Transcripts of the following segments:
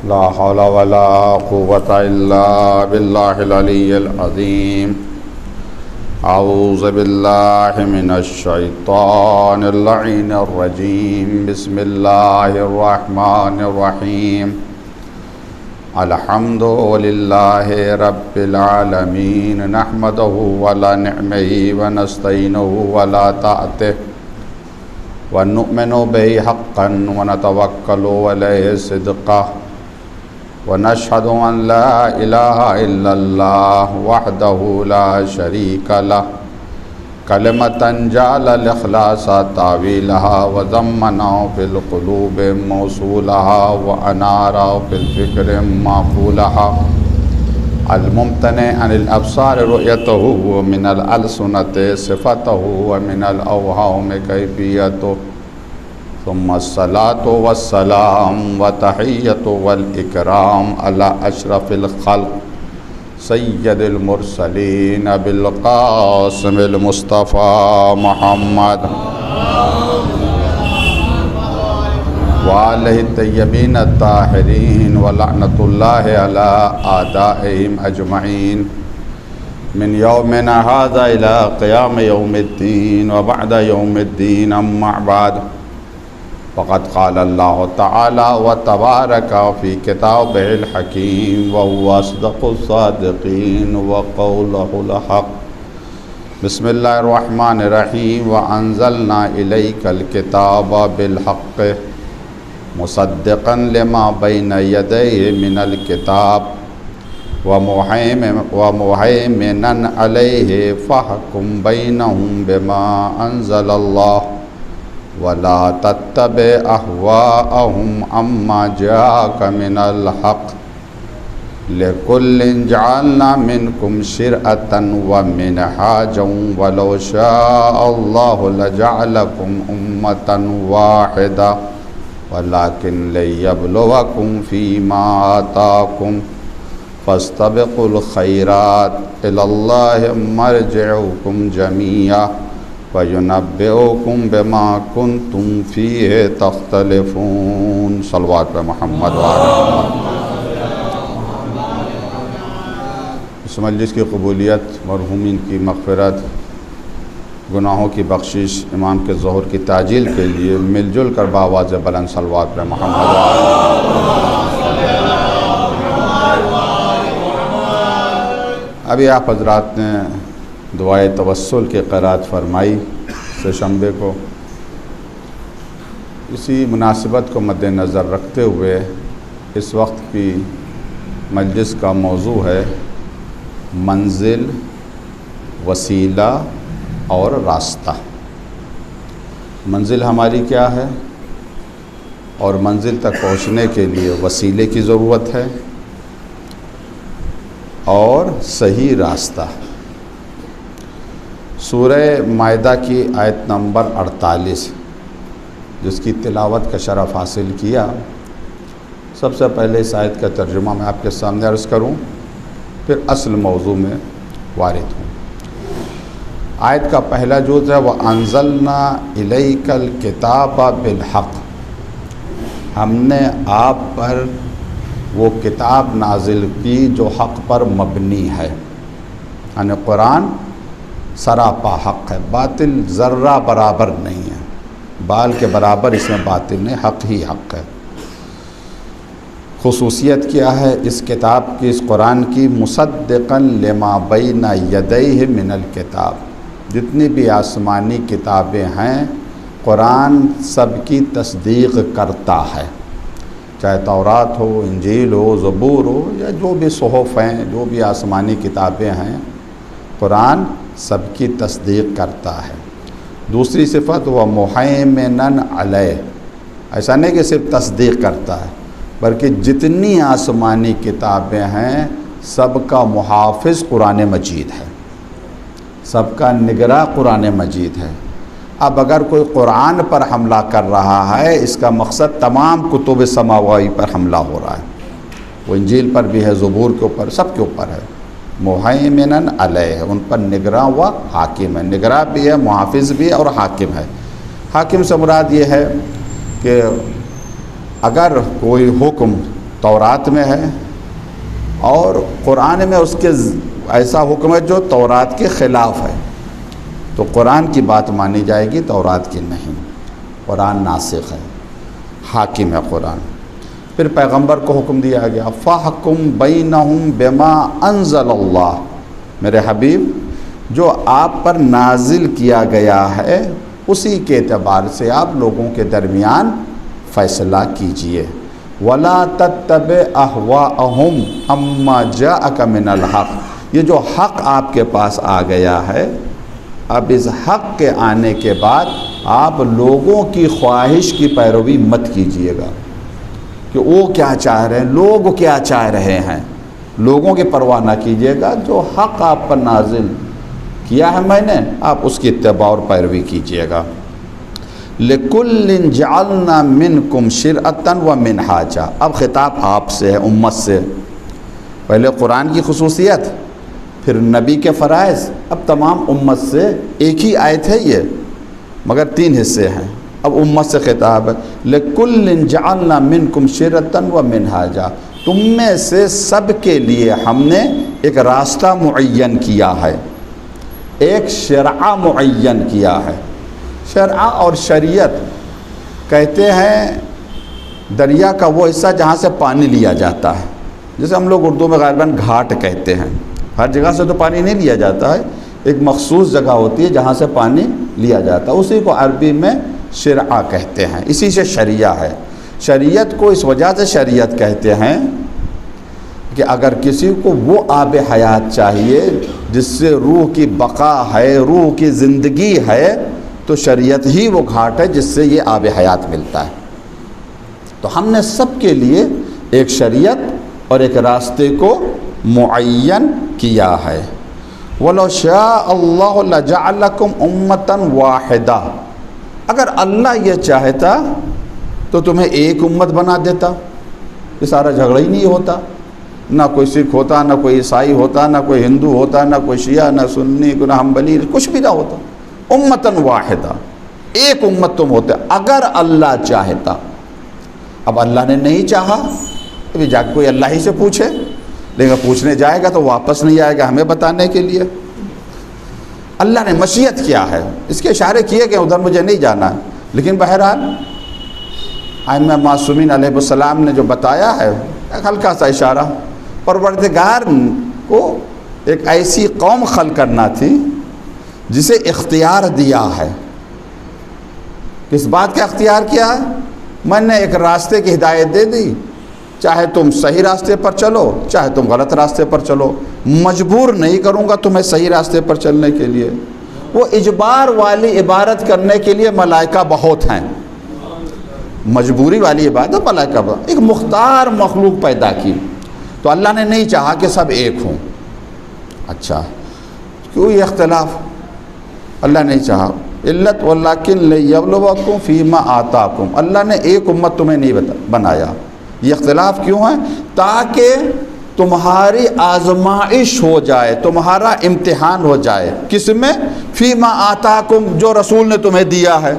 لا حول ولا قوة إلا بالله العلي العظيم. أعوذ بالله من الشيطان اللعين الرجيم. بسم الله الرحمن الرحيم. الحمد لله رب العالمين. نحمده ولا نعمه ونستعينه ولا طاعته ونؤمن به حقا ونتوكل عليه صدقا ونشهد أن لا إله إلا الله وحده لا شريك له كلمة جعل الإخلاص تاويلها وضمنا في القلوب موصولها وأنار في الفكر معقولها الممتنع عن الأبصار رؤيته ومن الألسنة صفته ومن الأوهام كيفيته ثم الصلاة والسلام وتحية والإكرام على أشرف الخلق سيد المرسلين بالقاسم المصطفى محمد وآله الطيبين الطاهرين ولعنة الله على أعدائهم أجمعين من يومنا هذا إلى قيام يوم الدين وبعد يوم الدين. أما بعد فقد قال الله تعالى وتبارك في كتابه الحكيم وهو أصدق الصادقين وقوله الحق. بسم الله الرحمن الرحيم. وأنزلنا إليك الكتاب بالحق مصدقا لما بين يديه من الكتاب ومهيمنا عليه فاحكم بينهم بما أنزل الله ولا تتبع أهواءهم عما جاءك من الحق لكل جعلنا منكم شرعة ومنهاجا ولو شاء الله لجعلكم أمة واحدة ولكن ليبلوكم فيما آتاكم فاستبقوا الخيرات إلى الله مرجعكم جميعا وَيُنَبِّئُكُمْ بِمَا كُنْتُمْ فِيهِ تَخْتَلِفُونَ. صلوات پہ محمد وعلیہ. اس مجلس کی قبولیت، مرحومین کی مغفرت، گناہوں کی بخشش، امام کے ظہور کی تعجیل کے لیے مل جل کر بآواز بلند صلوات پہ محمد وعلیہ. ابھی آپ حضرات نے دعائے توسل کے قرات فرمائی سے شنبے کو. اسی مناسبت کو مد نظر رکھتے ہوئے اس وقت کی مجلس کا موضوع ہے منزل، وسیلہ اور راستہ. منزل ہماری کیا ہے اور منزل تک پہنچنے کے لیے وسیلے کی ضرورت ہے اور صحیح راستہ. سورہ مائدہ کی آیت نمبر 48 جس کی تلاوت کا شرف حاصل کیا. سب سے پہلے اس آیت کا ترجمہ میں آپ کے سامنے عرض کروں، پھر اصل موضوع میں وارد ہوں. آیت کا پہلا جز ہے وَأَنزَلْنَا إِلَيْكَ الْكِتَابَ بِالْحَقِّ. ہم نے آپ پر وہ کتاب نازل کی جو حق پر مبنی ہے، یعنی قرآن سراپا حق ہے، باطل ذرہ برابر نہیں ہے، بال کے برابر اس میں باطل نہیں، حق ہی حق ہے. خصوصیت کیا ہے اس کتاب کی، اس قرآن کی؟ مصدقا لما بین یدیہ من الکتاب. جتنی بھی آسمانی کتابیں ہیں قرآن سب کی تصدیق کرتا ہے، چاہے تورات ہو، انجیل ہو، زبور ہو، یا جو بھی صحف ہیں، جو بھی آسمانی کتابیں ہیں، قرآن سب کی تصدیق کرتا ہے. دوسری صفت وہ مہیمنن علیہ. ایسا نہیں کہ صرف تصدیق کرتا ہے بلکہ جتنی آسمانی کتابیں ہیں سب کا محافظ قرآن مجید ہے، سب کا نگراں قرآن مجید ہے. اب اگر کوئی قرآن پر حملہ کر رہا ہے اس کا مقصد تمام کتب سماوی پر حملہ ہو رہا ہے. وہ انجیل پر بھی ہے، زبور کے اوپر، سب کے اوپر ہے. مہیمنن علیہ، ان پر نگراں و حاکم ہے. نگراں بھی ہے، محافظ بھی ہے اور حاکم ہے. حاکم سے مراد یہ ہے کہ اگر کوئی حکم تورات میں ہے، اور قرآن میں اس کے ایسا حکم ہے جو تورات کے خلاف ہے، تو قرآن کی بات مانی جائے گی، تورات کی نہیں۔ قرآن ناسخ ہے، حاکم ہے قرآن۔ پھر پیغمبر کو حکم دیا گیا فَحْكُمْ بَيْنَهُمْ بِمَا أَنزَلَ اللَّهُ، میرے حبیب جو آپ پر نازل کیا گیا ہے اسی کے اعتبار سے آپ لوگوں کے درمیان فیصلہ کیجئے۔ وَلَا تَتَّبِعْ أَهْوَاءَهُمْ عَمَّا جَاءَكَ مِنَ الْحَقِّ، یہ جو حق آپ کے پاس آ گیا ہے، اب اس حق کے آنے کے بعد آپ لوگوں کی خواہش کی پیروی مت کیجئے گا کہ وہ کیا چاہ رہے ہیں، لوگ کیا چاہ رہے ہیں، لوگوں کی پرواہ نہ کیجئے گا۔ جو حق آپ پر نازل کیا ہے میں نے، آپ اس کی اتباع اور پیروی کیجئے گا۔ لِكُلٍّ جَعَلْنَا مِنْكُمْ شِرْعَةً وَمِنْهَاجًا، اب خطاب آپ سے ہے، امت سے۔ پہلے قرآن کی خصوصیت، پھر نبی کے فرائض، اب تمام امت سے ایک ہی آیت ہے یہ، مگر 3 حصے ہیں۔ اب امت سے خطاب ہے لِكُلٍّ جَعَلْنَا مِنْكُمْ شِرْعَةً وَمِنْهَاجًا، تم میں سے سب کے لیے ہم نے ایک راستہ معین کیا ہے، ایک شرع معین کیا ہے۔ شرع اور شریعت کہتے ہیں دریا کا وہ حصہ جہاں سے پانی لیا جاتا ہے، جسے ہم لوگ اردو میں غالباً گھاٹ کہتے ہیں۔ ہر جگہ سے تو پانی نہیں لیا جاتا ہے، ایک مخصوص جگہ ہوتی ہے جہاں سے پانی لیا جاتا ہے، اسی کو عربی میں شرع کہتے ہیں، اسی سے شریعہ ہے۔ شریعت کو اس وجہ سے شریعت کہتے ہیں کہ اگر کسی کو وہ آب حیات چاہیے جس سے روح کی بقا ہے، روح کی زندگی ہے، تو شریعت ہی وہ گھاٹ ہے جس سے یہ آب حیات ملتا ہے۔ تو ہم نے سب کے لیے ایک شریعت اور ایک راستے کو معین کیا ہے۔ وَلَوْ شَاءَ اللَّهُ لَجَعَلَكُمْ أُمَّةً وَاحِدَةً، اگر اللہ یہ چاہتا تو تمہیں ایک امت بنا دیتا، یہ سارا جھگڑا ہی نہیں ہوتا، نہ کوئی سکھ ہوتا، نہ کوئی عیسائی ہوتا، نہ کوئی ہندو ہوتا، نہ کوئی شیعہ، نہ سنی، نہ حنبلی، کچھ بھی نہ ہوتا، امتاً واحدہ، ایک امت تم ہوتے اگر اللہ چاہتا۔ اب اللہ نے نہیں چاہا، ابھی جا کے کوئی اللہ ہی سے پوچھے، لیکن پوچھنے جائے گا تو واپس نہیں آئے گا ہمیں بتانے کے لیے۔ اللہ نے مشیت کیا ہے، اس کے اشارے کیے کہ ادھر مجھے نہیں جانا ہے، لیکن بہرحال ائمہ معصومین علیہ السلام نے جو بتایا ہے ایک ہلکا سا اشارہ، پروردگار کو ایک ایسی قوم خلق کرنا تھی جسے اختیار دیا ہے۔ کس بات کا اختیار کیا ہے؟ میں نے ایک راستے کی ہدایت دے دی، چاہے تم صحیح راستے پر چلو، چاہے تم غلط راستے پر چلو، مجبور نہیں کروں گا تمہیں صحیح راستے پر چلنے کے لیے۔ وہ اجبار والی عبادت کرنے کے لیے ملائکہ بہت ہیں، مجبوری والی عبادت ملائکہ بہت، ایک مختار مخلوق پیدا کی، تو اللہ نے نہیں چاہا کہ سب ایک ہوں۔ اچھا کیوں یہ اختلاف؟ اللہ نہیں چاہا، علت وَلَٰكِن لِيَبْلُوَكُمْ فِي مَا آتَاكُمْ، اللہ نے ایک امت تمہیں نہیں بنایا۔ یہ اختلاف کیوں ہے؟ تاکہ تمہاری آزمائش ہو جائے، تمہارا امتحان ہو جائے، کس میں؟ فی ما آتاکم، جو رسول نے تمہیں دیا ہے،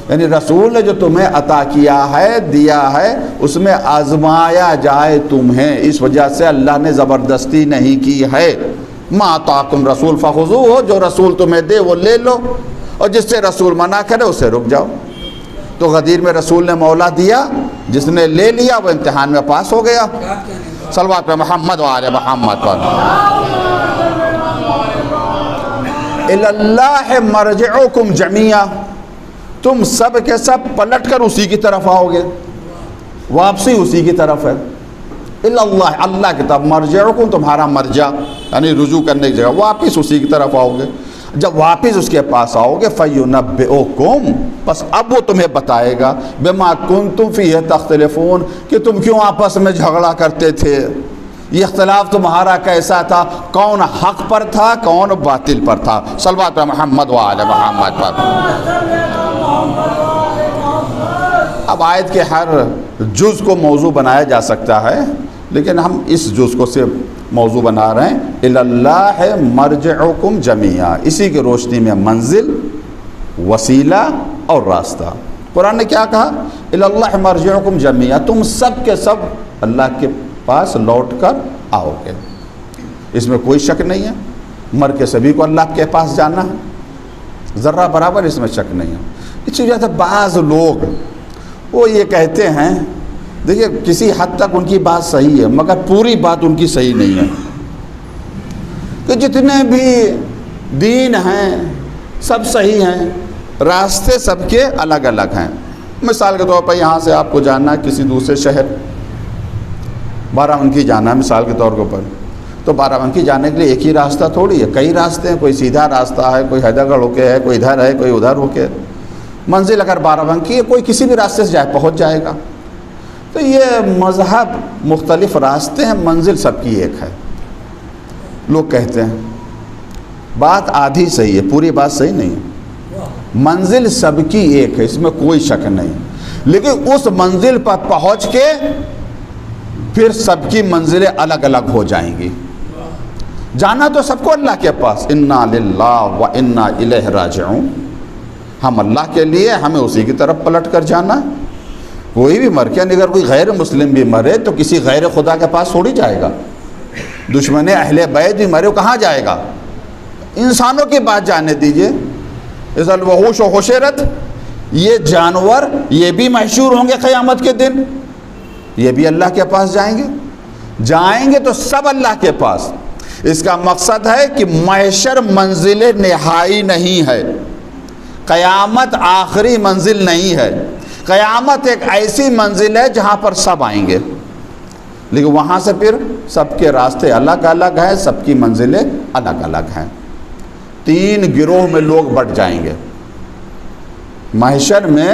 یعنی رسول نے جو تمہیں عطا کیا ہے، دیا ہے، اس میں آزمایا جائے تمہیں۔ اس وجہ سے اللہ نے زبردستی نہیں کی ہے۔ ما آتاکم رسول فخذوہ، جو رسول تمہیں دے وہ لے لو، اور جس سے رسول منع کرے اسے رک جاؤ۔ تو غدیر میں رسول نے مولا دیا، جس نے لے لیا وہ امتحان میں پاس ہو گیا۔ صلوات پہ محمد و آل محمد پر۔ الی اللہ مرجعکم جمیعا، تم سب کے سب پلٹ کر اسی کی طرف آؤ گے، واپسی اسی کی طرف ہے۔ الی اللہ، اللہ کی طرف، مرجعکم تمہارا مرجع یعنی رجوع کرنے کی جگہ، واپس اسی کی طرف آؤ گے۔ جب واپس اس کے پاس آؤ گے فَيُنَبِّئُكُمْ، بس اب وہ تمہیں بتائے گا بِمَا كُنْتُمْ فِيهِ تَخْتَلِفُونَ، کہ تم کیوں آپس میں جھگڑا کرتے تھے، یہ اختلاف تمہارا کیسا تھا، کون حق پر تھا کون باطل پر تھا۔ صلوات پہ محمد و آل محمد پر۔ اب آیت کے ہر جز کو موضوع بنایا جا سکتا ہے، لیکن ہم اس جز کو صرف موضوع بنا رہے ہیں۔ الی اللہ مرجعکم جمیعا، اسی کی روشنی میں منزل، وسیلہ اور راستہ۔ قرآن نے کیا کہا؟ اِلَى مَرْجِعُكُمْ جَمِيعًا، تم سب کے سب اللہ کے پاس لوٹ کر آؤ گے، اس میں کوئی شک نہیں ہے، مر کے سبھی کو اللہ کے پاس جانا ہے، ذرہ برابر اس میں شک نہیں ہے۔ اسی وجہ سے بعض لوگ وہ یہ کہتے ہیں، دیکھیے کسی حد تک ان کی بات صحیح ہے مگر پوری بات ان کی صحیح نہیں ہے، کہ جتنے بھی دین ہیں سب صحیح ہیں، راستے سب کے الگ الگ ہیں۔ مثال کے طور پر یہاں سے آپ کو جانا ہے کسی دوسرے شہر، بارہ بنکی جانا ہے مثال کے طور کے اوپر، تو بارہ بنکی جانے کے لیے ایک ہی راستہ تھوڑی ہے، کئی راستے ہیں، کوئی سیدھا راستہ ہے، کوئی حیدر گڑھ ہو کے ہے، کوئی ادھر ہے، کوئی ادھر ہو کے۔ منزل اگر بارہ بنکی ہے، کوئی کسی بھی راستے سے جائے پہنچ جائے گا۔ تو یہ مذہب مختلف راستے ہیں، منزل سب کی ایک ہے۔ لوگ کہتے ہیں بات آدھی صحیح ہے، پوری بات صحیح نہیں ہے، منزل سب کی ایک ہے، اس میں کوئی شک نہیں، لیکن اس منزل پر پہنچ کے پھر سب کی منزلیں الگ الگ ہو جائیں گی۔ جانا تو سب کو اللہ کے پاس، انا للہ و انا الیہ راجعون، ہم اللہ کے لیے، ہمیں اسی کی طرف پلٹ کر جانا۔ کوئی بھی مر کے، اگر کوئی غیر مسلم بھی مرے تو کسی غیر خدا کے پاس تھوڑی جائے گا، دشمن اہل بیت بھی مرے وہ کہاں جائے گا؟ انسانوں کی بات جانے دیجئے، اذا الوحوش حشرت، یہ جانور یہ بھی محشور ہوں گے قیامت کے دن، یہ بھی اللہ کے پاس جائیں گے تو سب اللہ کے پاس۔ اس کا مقصد ہے کہ محشر منزل نہائی نہیں ہے، قیامت آخری منزل نہیں ہے، قیامت ایک ایسی منزل ہے جہاں پر سب آئیں گے، لیکن وہاں سے پھر سب کے راستے الگ الگ ہیں، سب کی منزلیں الگ الگ ہیں۔ تین گروہ میں لوگ بٹ جائیں گے، محشر میں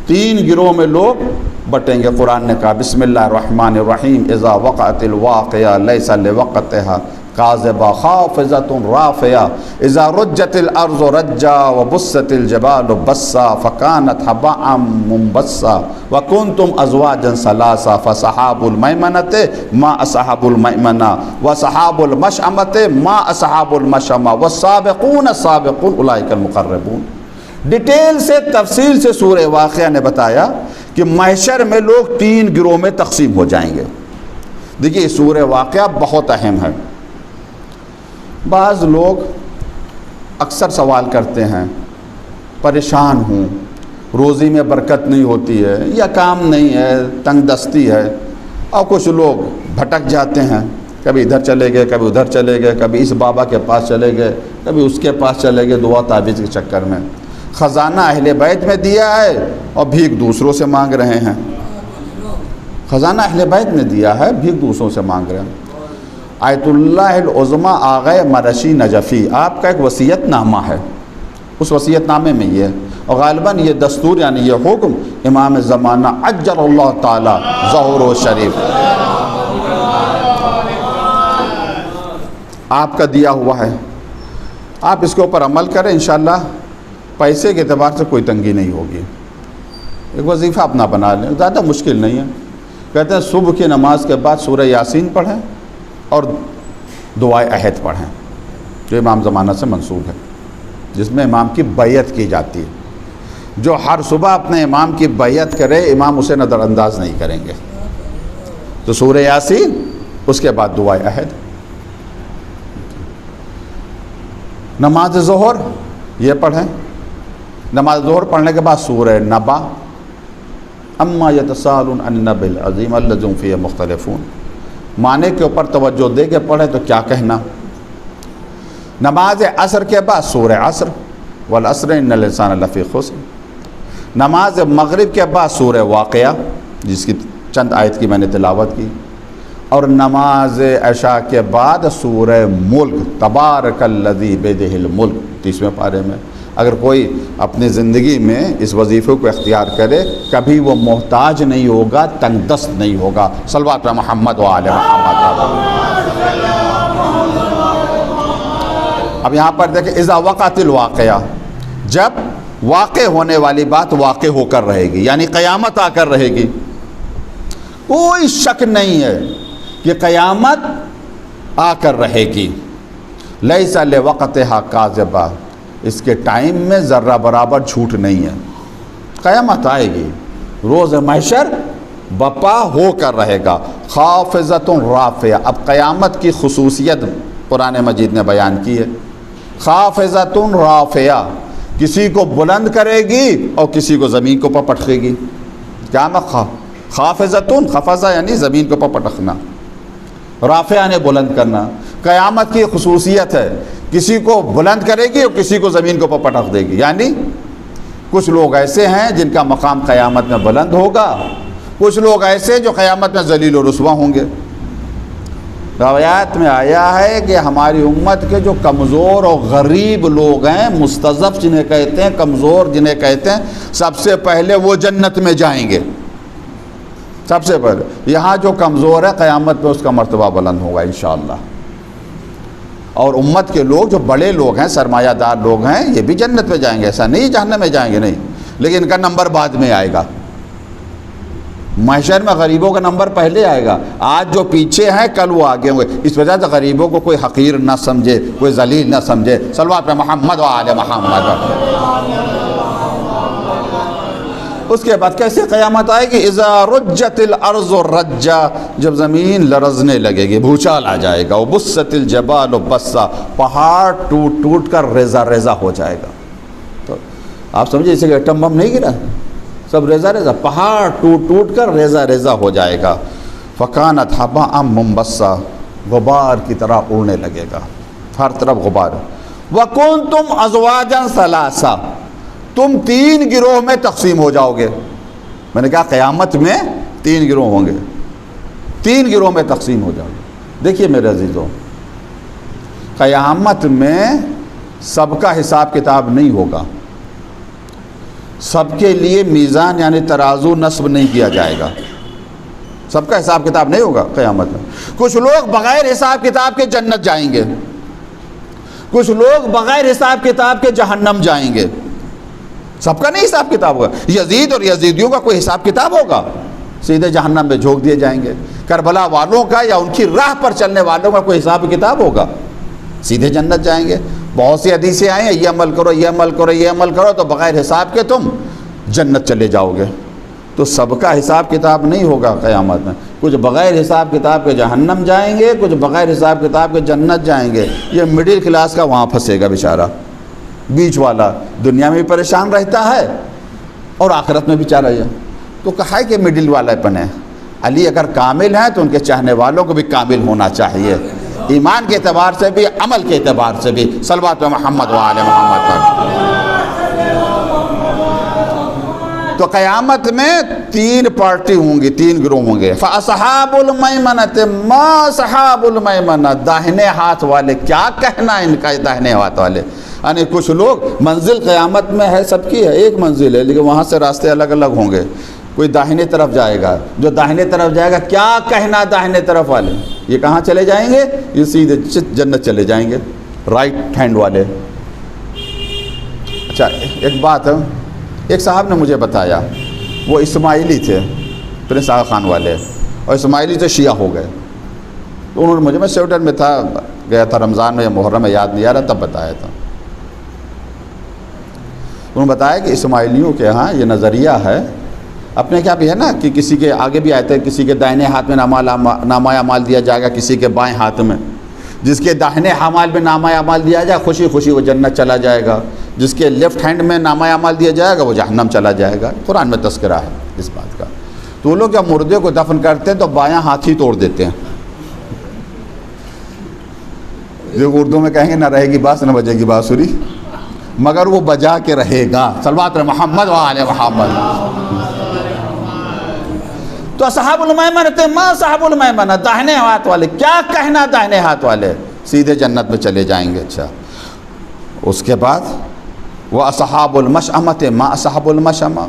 تین گروہ میں لوگ بٹیں گے۔ قرآن نے کہا بسم اللہ الرحمن الرحیم، اذا وقعت الواقعہ لیس لوقتها کاذبہ خافضۃ رافعہ، اذا رجت الارض رجا وبست الجبال بسا فکانت هباء منبثا وکنتم ازواجا ثلاثا فصحاب المیمنۃ ما اصحاب المیمنہ وصحاب المشأمۃ ما اصحاب المشأمہ والسابقون السابقون اولئک المقربون۔ ڈیٹیل سے تفصیل سے سورہ واقعہ نے بتایا کہ محشر میں لوگ تین گروہ میں تقسیم ہو جائیں گے۔ دیکھیے سورہ واقعہ بہت اہم ہے۔ بعض لوگ اکثر سوال کرتے ہیں پریشان ہوں، روزی میں برکت نہیں ہوتی ہے، یا کام نہیں ہے، تنگ دستی ہے، اور کچھ لوگ بھٹک جاتے ہیں، کبھی ادھر چلے گئے، کبھی ادھر چلے گئے، کبھی اس بابا کے پاس چلے گئے، کبھی اس کے پاس چلے گئے، دعا تعویذ کے چکر میں۔ خزانہ اہل بیت میں دیا ہے اور بھیک دوسروں سے مانگ رہے ہیں، خزانہ اہل بیت میں دیا ہے، بھیک دوسروں سے مانگ رہے ہیں۔ آیت اللہ العظمیٰ آغا مرشی نجفی، آپ کا ایک وصیت نامہ ہے، اس وصیت نامے میں یہ ہے، اور غالباً یہ دستور یعنی یہ حکم امام زمانہ عجل اللہ تعالی ظہورہ شریف آپ کا دیا ہوا ہے، آپ اس کے اوپر عمل کریں، انشاءاللہ پیسے کے اعتبار سے کوئی تنگی نہیں ہوگی۔ ایک وظیفہ اپنا بنا لیں، زیادہ مشکل نہیں ہے۔ کہتے ہیں صبح کی نماز کے بعد سورہ یاسین پڑھیں اور دعائے عہد پڑھیں، جو امام زمانہ سے منسوب ہے، جس میں امام کی بیعت کی جاتی ہے۔ جو ہر صبح اپنے امام کی بیعت کرے، امام اسے نظر انداز نہیں کریں گے۔ تو سورہ یاسین، اس کے بعد دعائے عہد۔ نماز ظہر یہ پڑھیں، نماز ظہر پڑھنے کے بعد سورہ نبا، اما یتساءلون عن النبأ العظیم الذی هم فیہ مختلفون، معنی کے اوپر توجہ دے کے پڑھیں تو کیا کہنا۔ نماز عصر کے بعد سورہ عصر، والعصر ان الانسان لفی خسر۔ نماز مغرب کے بعد سورہ واقعہ، جس کی چند آیت کی میں نے تلاوت کی، اور نماز عشاء کے بعد سورہ ملک، تبارک الذی بیدہ الملک، 30ویں پارے میں۔ اگر کوئی اپنی زندگی میں اس وظیفے کو اختیار کرے، کبھی وہ محتاج نہیں ہوگا، تنگ دست نہیں ہوگا۔ صلوات محمد و آل محمد۔ اب یہاں پر دیکھیں اذا وقعت الواقعہ، جب واقع ہونے والی بات واقع ہو کر رہے گی، یعنی قیامت آ کر رہے گی۔ کوئی شک نہیں ہے کہ قیامت آ کر رہے گی۔ لیس لوقتها کاذبہ، اس کے ٹائم میں ذرہ برابر جھوٹ نہیں ہے۔ قیامت آئے گی، روز محشر بپا ہو کر رہے گا، خافضۃ رافعہ۔ اب قیامت کی خصوصیت قرآن مجید نے بیان کی ہے، خافضۃ رافعہ، کسی کو بلند کرے گی اور کسی کو زمین کو پٹکے گی۔ کیا خافضۃ، خفضہ یعنی زمین کو پٹکنا، رافعہ نے بلند کرنا۔ قیامت کی خصوصیت ہے، کسی کو بلند کرے گی اور کسی کو زمین کو پٹک دے گی، یعنی کچھ لوگ ایسے ہیں جن کا مقام قیامت میں بلند ہوگا، کچھ لوگ ایسے جو قیامت میں ذلیل و رسوا ہوں گے۔ روایات میں آیا ہے کہ ہماری امت کے جو کمزور اور غریب لوگ ہیں، مستضعف جنہیں کہتے ہیں، کمزور جنہیں کہتے ہیں، سب سے پہلے وہ جنت میں جائیں گے۔ سب سے پہلے یہاں جو کمزور ہے قیامت میں اس کا مرتبہ بلند ہوگا انشاءاللہ۔ اور امت کے لوگ جو بڑے لوگ ہیں، سرمایہ دار لوگ ہیں، یہ بھی جنت میں جائیں گے، ایسا نہیں جہنم میں جائیں گے، نہیں، لیکن ان کا نمبر بعد میں آئے گا۔ محشر میں غریبوں کا نمبر پہلے آئے گا، آج جو پیچھے ہیں کل وہ آگے ہوں گے۔ اس وجہ سے غریبوں کو کوئی حقیر نہ سمجھے، کوئی ذلیل نہ سمجھے۔ صلوات پہ محمد و آل محمد۔ اس کے بعد کیسے قیامت آئے گی؟ اذا رجت الارض رجا، جب زمین لرزنے لگے گی، بھوچال آ جائے گا۔ وبست الجبال بسا، پہاڑ ٹوٹ ٹوٹ کر ریزہ ریزہ ہو جائے گا۔ تو آپ سمجھے جیسے کہ ایٹم بم نہیں گرا، سب ریزہ ریزہ، پہاڑ ٹوٹ ٹوٹ کر ریزہ ریزہ ہو جائے گا۔ فکانت حباء منبثا، غبار کی طرح اڑنے لگے گا، ہر طرف غبار۔ وکنتم ازواجا ثلاثا، تم 3 گروہ میں تقسیم ہو جاؤ گے۔ میں نے کہا قیامت میں 3 گروہ ہوں گے، 3 گروہ میں تقسیم ہو جاؤ گے۔ دیکھیے میرے عزیزوں، قیامت میں سب کا حساب کتاب نہیں ہوگا، سب کے لیے میزان یعنی ترازو نصب نہیں کیا جائے گا، سب کا حساب کتاب نہیں ہوگا قیامت میں۔ کچھ لوگ بغیر حساب کتاب کے جنت جائیں گے، کچھ لوگ بغیر حساب کتاب کے جہنم جائیں گے، سب کا نہیں حساب کتاب ہوگا۔ یزید اور یزیدیوں کا کوئی حساب کتاب ہوگا؟ سیدھے جہنم میں جھونک دیے جائیں گے۔ کربلا والوں کا یا ان کی راہ پر چلنے والوں کا کوئی حساب کتاب ہوگا؟ سیدھے جنت جائیں گے۔ بہت سی حدیثیں آئی ہیں، یہ عمل کرو، یہ عمل کرو، یہ عمل کرو تو بغیر حساب کے تم جنت چلے جاؤ گے۔ تو سب کا حساب کتاب نہیں ہوگا قیامت میں، کچھ بغیر حساب کتاب کے جہنم جائیں گے، کچھ بغیر حساب کتاب کے جنت جائیں گے۔ یہ مڈل کلاس کا وہاں پھنسے گا بیچارہ، بیچ والا دنیا میں بھی پریشان رہتا ہے اور آخرت میں بیچارہ ہے۔ تو کہا ہے کہ مڈل والا پن ہے۔ علی اگر کامل ہیں تو ان کے چاہنے والوں کو بھی کامل ہونا چاہیے، ایمان کے اعتبار سے بھی، عمل کے اعتبار سے بھی۔ صلوات محمد و آل محمد پر۔ تو قیامت میں 3 پارٹی ہوں گی، 3 گروہ ہوں گے۔ فاصحاب المیمنۃ ما اصحاب المیمنہ، داہنے ہاتھ والے، کیا کہنا ان کا داہنے ہاتھ والے۔ یعنی کچھ لوگ، منزل قیامت میں ہے سب کی ہے، ایک منزل ہے، لیکن وہاں سے راستے الگ الگ ہوں گے۔ کوئی داہنے طرف جائے گا، جو داہنے طرف جائے گا، کیا کہنا داہنے طرف والے، یہ کہاں چلے جائیں گے؟ یہ سیدھے جنت چلے جائیں گے، رائٹ ہینڈ والے۔ اچھا ایک بات ہے، ایک صاحب نے مجھے بتایا، وہ اسماعیلی تھے، پرنس آغا خان والے، اور اسماعیلی سے شیعہ ہو گئے۔ تو انہوں نے مجھے، میں سیوٹن میں تھا، گیا تھا رمضان میں یا محرم میں، یاد نہیں آ رہا، تب بتایا تھا۔ انہوں نے بتایا کہ اسماعیلیوں کے ہاں یہ نظریہ ہے، اپنے کیا بھی ہے نا کہ کسی کے آگے بھی آئے تھے، کسی کے دائنے ہاتھ میں نامہ اعمال دیا جائے گا، کسی کے بائیں ہاتھ میں۔ جس کے داہنے اعمال میں نامہ اعمال دیا جائے خوشی خوشی وہ جنت چلا جائے گا، جس کے لیفٹ ہینڈ میں نامہ اعمال دیا جائے گا وہ جہنم چلا جائے گا۔ قرآن میں تذکرہ ہے اس بات کا۔ تو وہ لوگ جب مردے کو دفن کرتے ہیں تو بایاں ہاتھ ہی توڑ دیتے ہیں۔ جو اردو میں کہیں گے نہ رہے گی بانس نہ بجے گی بانسری، مگر وہ بجا کے رہے گا۔ صلوات محمد و آل محمد۔ تو اصحاب المیمنہ ما اصحاب المیمنہ، داہنے ہاتھ والے، کیا کہنا داہنے ہاتھ والے، سیدھے جنت میں چلے جائیں گے۔ اچھا اس کے بعد وہ اصحاب المشأمۃ ما اصحاب المشأمہ،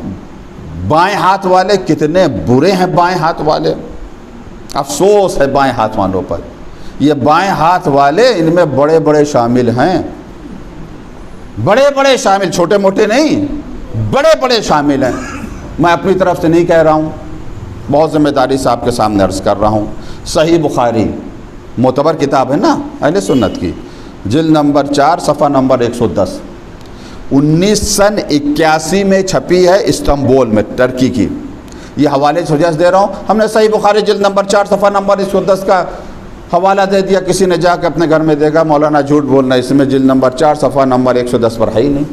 بائیں ہاتھ والے کتنے برے ہیں بائیں ہاتھ والے، افسوس ہے بائیں ہاتھ والوں پر۔ یہ بائیں ہاتھ والے ان میں بڑے بڑے شامل ہیں، بڑے بڑے شامل، چھوٹے موٹے نہیں، بڑے بڑے شامل ہیں۔ میں اپنی طرف سے نہیں کہہ رہا ہوں، بہت ذمہ داری سے آپ کے سامنے عرض کر رہا ہوں۔ صحیح بخاری معتبر کتاب ہے نا اہل سنت کی، جلد نمبر 4 صفحہ نمبر 110، 1981 میں چھپی ہے استنبول میں، ترکی کی۔ یہ حوالے سجاس دے رہا ہوں، ہم نے صحیح بخاری جلد نمبر 4 صفحہ نمبر 110 کا حوالہ دے دیا، کسی نے جا کے اپنے گھر میں دیکھا مولانا جھوٹ بولنا، اس میں جلد نمبر 4 صفحہ نمبر 110 پر ہے ہی نہیں۔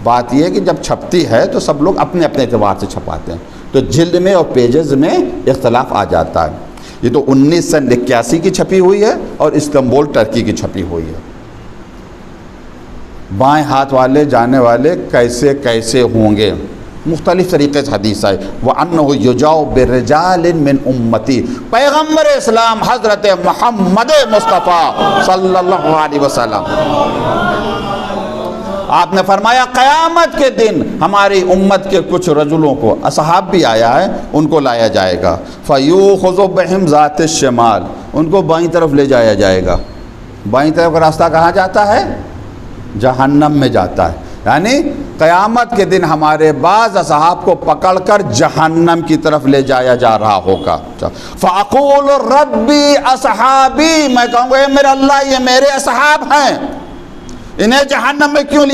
بات یہ ہے کہ جب چھپتی ہے تو سب لوگ اپنے اپنے اعتبار سے چھپاتے ہیں، تو جلد میں اور پیجز میں اختلاف آ جاتا ہے۔ یہ تو 1981 کی چھپی ہوئی ہے اور استنبول ترکی کی چھپی ہوئی ہے۔ بائیں ہاتھ والے جانے والے کیسے کیسے ہوں گے، مختلف طریقے سے حدیث آئے۔ وَأَنَّهُ يُجَاءُ بِرِجَالٍ مِّنْ أُمَّتِي، پیغمبر اسلام حضرت محمد مصطفیٰ صلی اللہ علیہ وسلم آپ نے فرمایا قیامت کے دن ہماری امت کے کچھ رجلوں کو، اصحاب بھی آیا ہے، ان کو لایا جائے گا، فَيُوخَذُ بِهِمْ ذَاتِ الشِّمَالِ، ان کو بائیں طرف لے جایا جائے گا۔ بائیں طرف کا راستہ کہاں جاتا ہے؟ جہنم میں جاتا ہے، یعنی قیامت کے دن ہمارے بعض اصحاب کو پکڑ کر جہنم کی طرف لے جایا جا رہا ہوگا۔ فَأَقُولُ رَبِّي أَصْحَابِي، میں کہوں گا اے میرے اللہ یہ میرے اصحاب ہیں، انہیں جہنم میں کیوں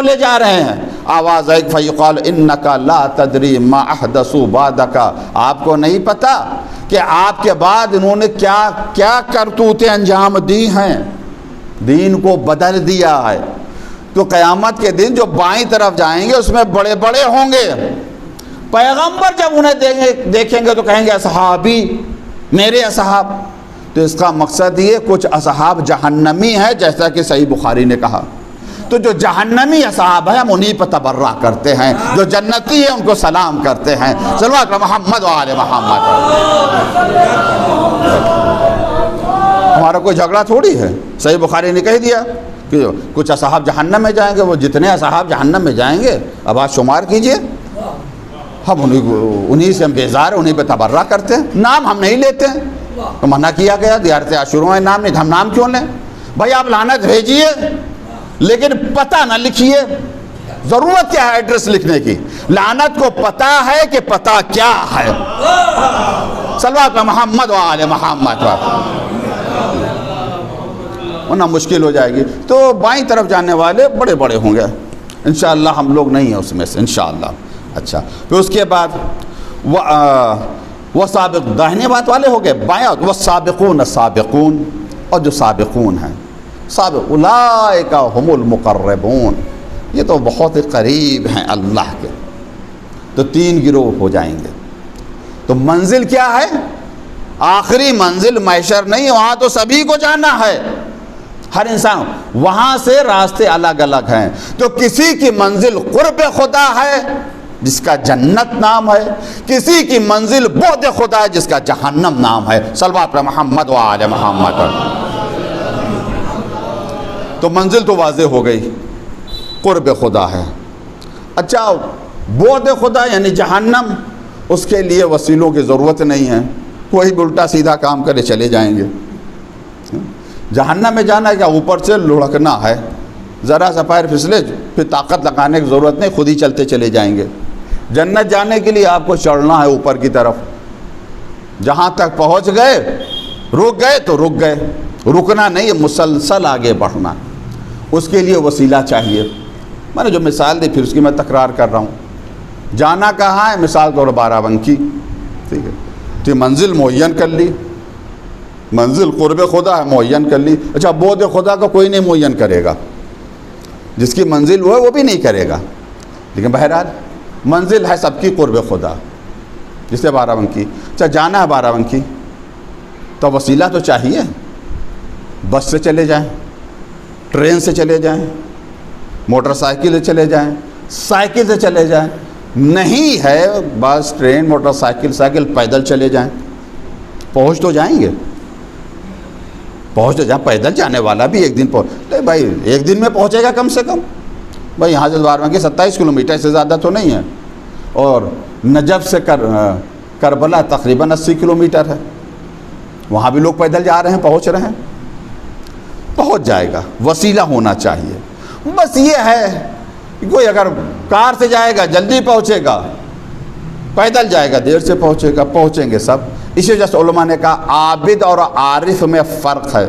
لے جا رہے ہیں؟ آواز آئی فیقال انک لا تدری ما احدثوا بعدک، آپ کو نہیں پتا کہ آپ کے بعد انہوں نے کیا کیا کرتوتیں انجام دی ہیں، دین کو بدل دیا ہے۔ تو قیامت کے دن جو بائیں طرف جائیں گے اس میں بڑے بڑے ہوں گے، پیغمبر جب انہیں دیکھیں گے تو کہیں گے اصحابی، میرے اصحاب۔ تو اس کا مقصد یہ کچھ اصحاب جہنمی ہیں، جیسا کہ صحیح بخاری نے کہا۔ تو جو جہنمی اصحاب ہیں ہم انہی پہ تبرہ کرتے ہیں، جو جنتی ہیں ان کو سلام کرتے ہیں۔ صلوات محمد و آل محمد۔ ہمارا کوئی جھگڑا تھوڑی ہے، صحیح بخاری نے کہہ دیا کہ کچھ اصحاب جہنم میں جائیں گے، وہ جتنے اصحاب جہنم میں جائیں گے اب آپ شمار کیجئے، ہم انہی سے ہم بیزار ہیں، انہی پہ تبرہ کرتے ہیں، نام ہم نہیں لیتے ہیں۔ تو منع کیا گیا زیارت عاشوراء میں نام نہیں، ہم نام کیوں لیں؟ بھائی آپ لعنت بھیجیے لیکن پتہ نہ لکھیے، ضرورت کیا ہے ایڈریس لکھنے کی؟ لعنت کو پتہ ہے کہ پتہ کیا ہے؟ صلوات محمد و آل محمد، ورنہ مشکل ہو جائے گی۔ تو بائیں طرف جانے والے بڑے بڑے ہوں گے، انشاءاللہ ہم لوگ نہیں ہیں اس میں سے انشاءاللہ۔ اچھا، پھر اس کے بعد وہ سابق، داہنے بات والے ہو گئے، بائیں وہ سابقون سابقون، اور جو سابقون ہیں سابق اولئک هم المقربون، یہ تو بہت قریب ہیں اللہ کے۔ تو 3 گروہ ہو جائیں گے۔ تو منزل کیا ہے؟ آخری منزل محشر نہیں، وہاں تو سبھی کو جانا ہے، ہر انسان، وہاں سے راستے الگ الگ ہیں۔ تو کسی کی منزل قرب خدا ہے جس کا جنت نام ہے، کسی کی منزل بعد خدا ہے جس کا جہنم نام ہے۔ صلوات پر محمد و آل محمد۔ تو منزل تو واضح ہو گئی، قرب خدا ہے۔ اچھا، بعد خدا یعنی جہنم، اس کے لیے وسیلوں کی ضرورت نہیں ہے، کوئی بھی الٹا سیدھا کام کرے چلے جائیں گے۔ جہنم میں جانا ہے کیا؟ اوپر سے لڑکنا ہے، ذرا سا پیر پھسلے پھر طاقت لگانے کی ضرورت نہیں، خود ہی چلتے چلے جائیں گے۔ جنت جانے کے لیے آپ کو چڑھنا ہے اوپر کی طرف، جہاں تک پہنچ گئے، رک گئے تو رک گئے، رکنا نہیں، مسلسل آگے بڑھنا، اس کے لیے وسیلہ چاہیے۔ میں نے جو مثال دی پھر اس کی میں تکرار کر رہا ہوں۔ جانا کہاں ہے؟ مثال طور 12 بنکی، ٹھیک ہے، تو منزل معین کر لی، منزل قرب خدا ہے معین کر لی۔ اچھا، بعد خدا کا کوئی نہیں معین کرے گا، جس کی منزل وہ ہے وہ بھی نہیں کرے گا، لیکن بہرحال منزل ہے سب کی قرب خدا، جسے 12 بنکی۔ اچھا، جانا ہے 12 بنکی تو وسیلہ تو چاہیے، بس سے چلے جائیں، ٹرین سے چلے جائیں، موٹر سائیکل سے چلے جائیں، سائیکل سے چلے جائیں، نہیں ہے بس ٹرین موٹر سائیکل پیدل چلے جائیں، پہنچ تو جائیں گے، پہنچ تو جائیں۔ پیدل جانے والا بھی ایک دن پہنچ، بھائی ایک دن میں پہنچے گا کم سے کم، بھائی یہاں سے 12 بنکی 27 کلومیٹر سے زیادہ تو نہیں ہے، اور نجف سے کربلا تقریباً 80 کلومیٹر ہے، وہاں بھی لوگ پیدل جا رہے ہیں، پہنچ رہے ہیں، پہنچ جائے گا، وسیلہ ہونا چاہیے۔ بس یہ ہے کوئی اگر کار سے جائے گا جلدی پہنچے گا، پیدل جائے گا دیر سے پہنچے گا، پہنچیں گے سب۔ اسی وجہ سے علماء نے کہا عابد اور عارف میں فرق ہے۔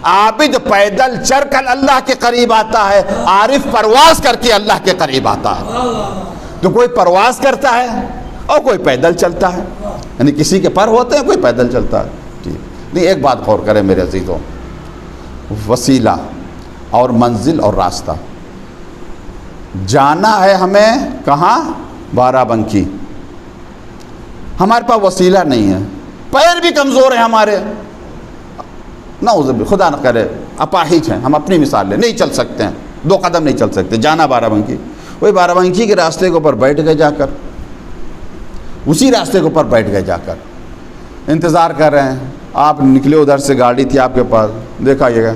عابد پیدل چل کر اللہ کے قریب آتا ہے، عارف پرواز کر کے اللہ کے قریب آتا ہے۔ تو کوئی پرواز کرتا ہے اور کوئی پیدل چلتا ہے، یعنی کسی کے پر ہوتے ہیں، کوئی پیدل چلتا ہے۔ ٹھیک نہیں، ایک بات غور کریں میرے عزیزوں، وسیلہ اور منزل اور راستہ، جانا ہے ہمیں کہاں؟ بارہ بنکی، ہمارے پاس وسیلہ نہیں ہے، پیر بھی کمزور ہیں ہمارے، نعوذ باللہ، خدا نہ کرے اپاہج ہیں، ہم اپنی مثال لیں، نہیں چل سکتے ہیں، 2 قدم نہیں چل سکتے، جانا بارہ بنکی، وہی بارہ بنکی کے راستے کے اوپر بیٹھ گئے جا کر، اسی راستے کے اوپر بیٹھ گئے جا کر، انتظار کر رہے ہیں، آپ نکلے ادھر سے، گاڑی تھی آپ کے پاس، دیکھا یہ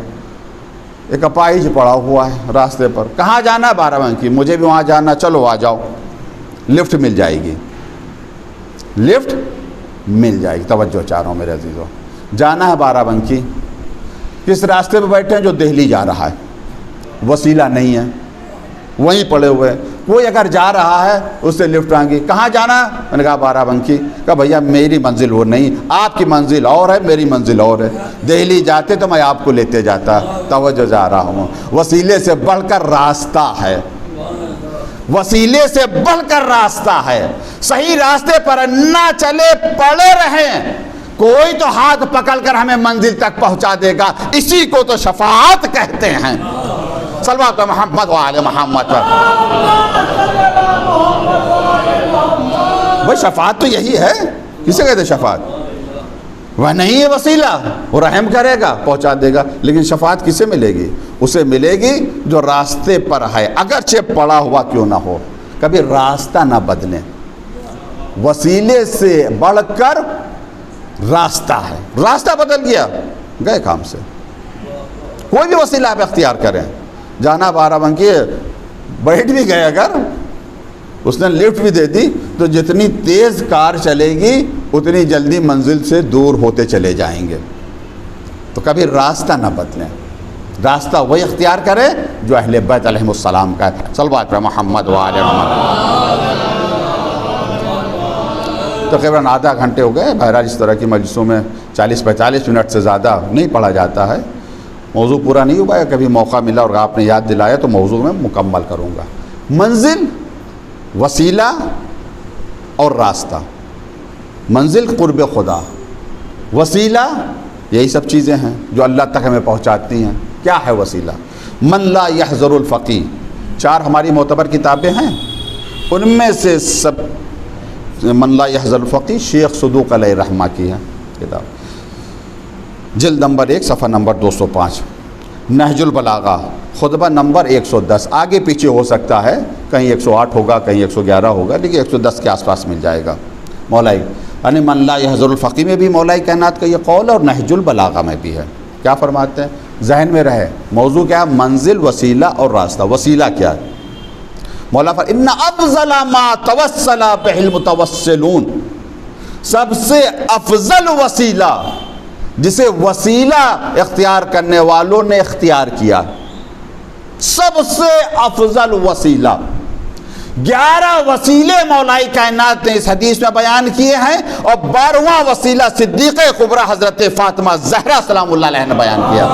ایک اپاہج پڑا ہوا ہے راستے پر، کہاں جانا ہے؟ بارہ بنکی، مجھے بھی وہاں جانا، چلو آ جاؤ، لفٹ مل جائے گی، لفٹ مل جائے گی۔ توجہ چاہ رہا ہوں میرے عزیزوں، جانا ہے بارہ بنکی، کس راستے پہ بیٹھے ہیں؟ جو دہلی جا رہا ہے، وسیلہ نہیں ہے، وہیں پڑے ہوئے ہیں، کوئی اگر جا رہا ہے اس سے لفٹ آئیں گی، کہاں جانا ہے؟ میں نے کہا بارہ بنکی، کہا بھیا میری منزل وہ نہیں، آپ کی منزل اور ہے، میری منزل اور ہے، دہلی جاتے تو میں آپ کو لیتے جاتا، توجہ جا رہا ہوں، وسیلے سے بڑھ کر راستہ ہے، وسیلے سے بڑھ کر راستہ ہے، صحیح راستے پر نہ چلے پڑے رہیں، کوئی تو ہاتھ پکڑ کر ہمیں منزل تک پہنچا دے گا، اسی کو تو شفاعت کہتے ہیں۔ صلوات محمد و آل محمد پر، بھائی شفاعت تو یہی ہے، کسے کہتے شفاعت؟ وہ نہیں ہے وسیلہ، وہ رحم کرے گا، پہنچا دے گا، لیکن شفاعت کسے ملے گی؟ اسے ملے گی جو راستے پر ہے، اگرچہ پڑا ہوا کیوں نہ ہو، کبھی راستہ نہ بدلیں، وسیلے سے بڑھ کر راستہ ہے، راستہ بدل گیا، گئے کام سے۔ کوئی بھی وسیلہ آپ اختیار کریں، جانا بارہ بنکی، بیٹھ بھی گئے اگر اس نے لفٹ بھی دے دی تو جتنی تیز کار چلے گی اتنی جلدی منزل سے دور ہوتے چلے جائیں گے۔ تو کبھی راستہ نہ بدلیں، راستہ وہی اختیار کرے جو اہل بیت علیہم السلام کا ہے۔ صلوات پر محمد و آل محمد۔ تقریباً آدھا گھنٹے ہو گئے، بہرحال اس طرح کی مجلسوں میں 40-45 منٹ سے زیادہ نہیں پڑھا جاتا ہے، موضوع پورا نہیں ہوا ہے، کبھی موقع ملا اور آپ نے یاد دلایا تو موضوع میں مکمل کروں گا۔ منزل، وسیلہ اور راستہ، منزل قرب خدا، وسیلہ یہی سب چیزیں ہیں جو اللہ تک ہمیں پہنچاتی ہیں۔ کیا ہے وسیلہ؟ من لا یحضر الفقی، 4 ہماری معتبر کتابیں ہیں، ان میں سے سب من لا یحضر الفقی شیخ صدوق علیہ رحمہ کی ہے کتاب، جلد نمبر 1 صفحہ نمبر 205، نہج البلاغہ خطبہ نمبر 110، آگے پیچھے ہو سکتا ہے، کہیں 108 ہوگا کہیں 111 ہوگا، لیکن 110 کے آس پاس مل جائے گا۔ مولائی یعنی من لا یحضر الفقی میں بھی مولائی کائنات کا یہ قول اور نہج البلاغہ میں بھی ہے۔ کیا فرماتے ہیں؟ ذہن میں رہے موضوع کیا ہے؟ منزل، وسیلہ اور راستہ۔ وسیلہ کیا ہے؟ مولا فرماتے ان افضل ما توسل بہ المتوسلون، سب سے افضل وسیلہ جسے وسیلہ اختیار کرنے والوں نے اختیار کیا، سب سے افضل وسیلہ 11 وسیلے مولائی کائنات نے اس حدیث میں بیان کیے ہیں، اور 12واں وسیلہ صدیقہ کبریٰ حضرت فاطمہ زہرا سلام اللہ علیہ نے بیان کیا۔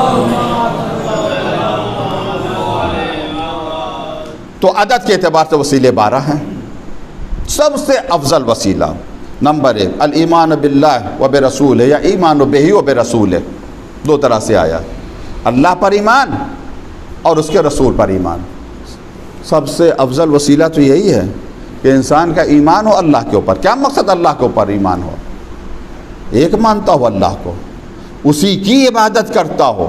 تو عدد کے اعتبار سے وسیلے 12 ہیں، سب سے افضل وسیلہ نمبر 1 الایمان باللہ و برسولہ، یا ایمان بہ و برسولہ، 2 طرح سے آیا، اللہ پر ایمان اور اس کے رسول پر ایمان۔ سب سے افضل وسیلہ تو یہی ہے کہ انسان کا ایمان ہو اللہ کے اوپر۔ کیا مقصد؟ اللہ کے اوپر ایمان ہو، ایک مانتا ہو اللہ کو، اسی کی عبادت کرتا ہو،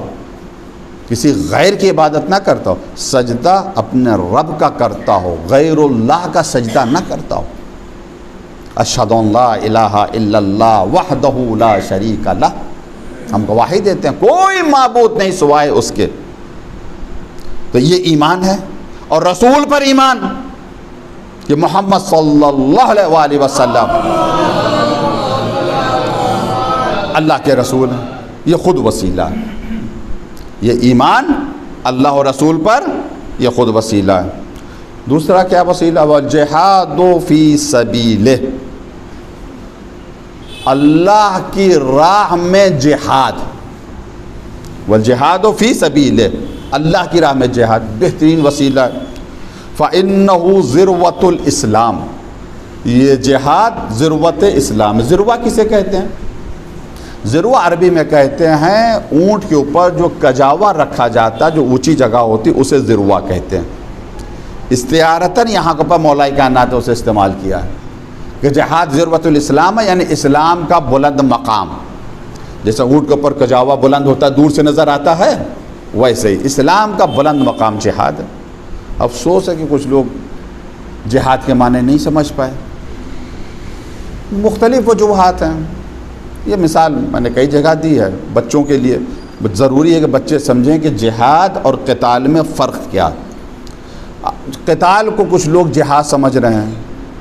کسی غیر کی عبادت نہ کرتا ہو، سجدہ اپنے رب کا کرتا ہو، غیر اللہ کا سجدہ نہ کرتا ہو۔ اشہد ان لا الہ الا اللہ وحدہ لا شریک لہ، ہم گواہی دیتے ہیں کوئی معبود نہیں سوائے اس کے۔ تو یہ ایمان ہے۔ اور رسول پر ایمان کہ محمد صلی اللہ علیہ وآلہ وسلم اللہ کے رسول ہیں، یہ خود وسیلہ ہے۔ یہ ایمان اللہ اور رسول پر یہ خود وسیلہ ہے۔ دوسرا کیا وسیلہ؟ والجہاد فی سبیلہ، اللہ کی راہ میں جہاد۔ والجہاد فی سبیلہ، اللہ کی راہ میں جہاد بہترین وسیلہ ہے۔ فإنہ ذروۃ الاسلام، یہ جہاد ذروۃ اسلام۔ ذروہ کسے کہتے ہیں؟ ذروہ عربی میں کہتے ہیں اونٹ کے اوپر جو کجاوا رکھا جاتا، جو اونچی جگہ ہوتی، اسے ذروہ کہتے ہیں۔ استعارتاً یہاں کے اوپر مولا کائنات اسے استعمال کیا ہے کہ جہاد ذروۃ الاسلام ہے، یعنی اسلام کا بلند مقام۔ جیسے اونٹ کے اوپر کجاوا بلند ہوتا ہے، دور سے نظر آتا ہے، ویسے ہی اسلام کا بلند مقام جہاد ہے۔ افسوس ہے کہ کچھ لوگ جہاد کے معنی نہیں سمجھ پائے، مختلف وجوہات ہیں۔ یہ مثال میں نے کئی جگہ دی ہے بچوں کے لیے، ضروری ہے کہ بچے سمجھیں کہ جہاد اور قتال میں فرق کیا۔ قتال کو کچھ لوگ جہاد سمجھ رہے ہیں،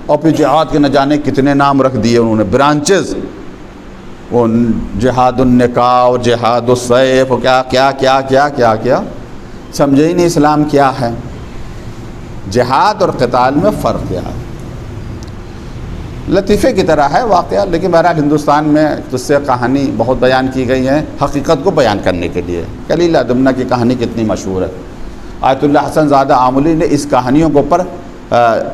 اور پھر جہاد کے نہ جانے کتنے نام رکھ دیے انہوں نے، برانچز، وہ جہاد النکاح اور جہاد السیف اور کیا کیا کیا کیا کیا کیا، سمجھے ہی نہیں اسلام کیا ہے، جہاد اور قتال میں فرق کیا ہے۔ لطیفے کی طرح ہے واقعہ، لیکن بہرحال ہندوستان میں اس سے کہانی بہت بیان کی گئی ہے حقیقت کو بیان کرنے کے لیے۔ کلیلہ دمنہ کی کہانی کتنی مشہور ہے، آیت اللہ حسن زادہ آملی نے اس کہانیوں کے اوپر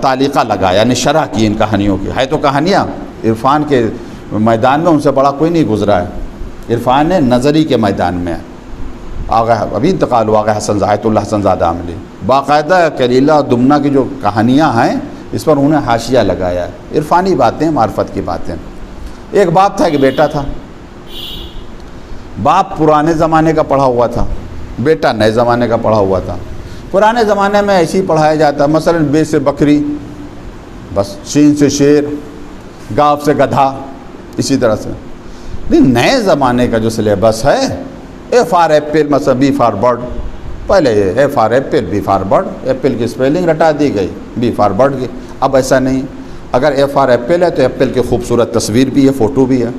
تعلیقہ لگایا، یعنی شرح کی ان کہانیوں کی۔ ہے تو کہانیاں عرفان کے میدان میں ان سے بڑا کوئی نہیں گزرا ہے، عرفان نظری کے میدان میں آغا ابھی انتقال ہوا آغا حسن آیت اللہ حسن زادہ آملی، باقاعدہ کلیلہ دمنہ کی جو کہانیاں ہیں اس پر انہوں نے حاشیہ لگایا ہے، عرفانی باتیں، معرفت کی باتیں۔ ایک باپ تھا، ایک بیٹا تھا۔ باپ پرانے زمانے کا پڑھا ہوا تھا، بیٹا نئے زمانے کا پڑھا ہوا تھا۔ پرانے زمانے میں ایسے ہی پڑھایا جاتا، مثلا بے سے بکری، بس شین سے شیر، گاو سے گدھا، اسی طرح سے۔ لیکن نئے زمانے کا جو سلیبس ہے، اے فار ایپل، مثلا بی فار برڈ، پہلے A for apple, B for bird, apple کی اسپیلنگ رٹا دی گئی، بی فار برڈ کی۔ اب ایسا نہیں، اگر اے فار ایپل ہے تو ایپل کی خوبصورت تصویر بھی ہے، فوٹو بھی ہے،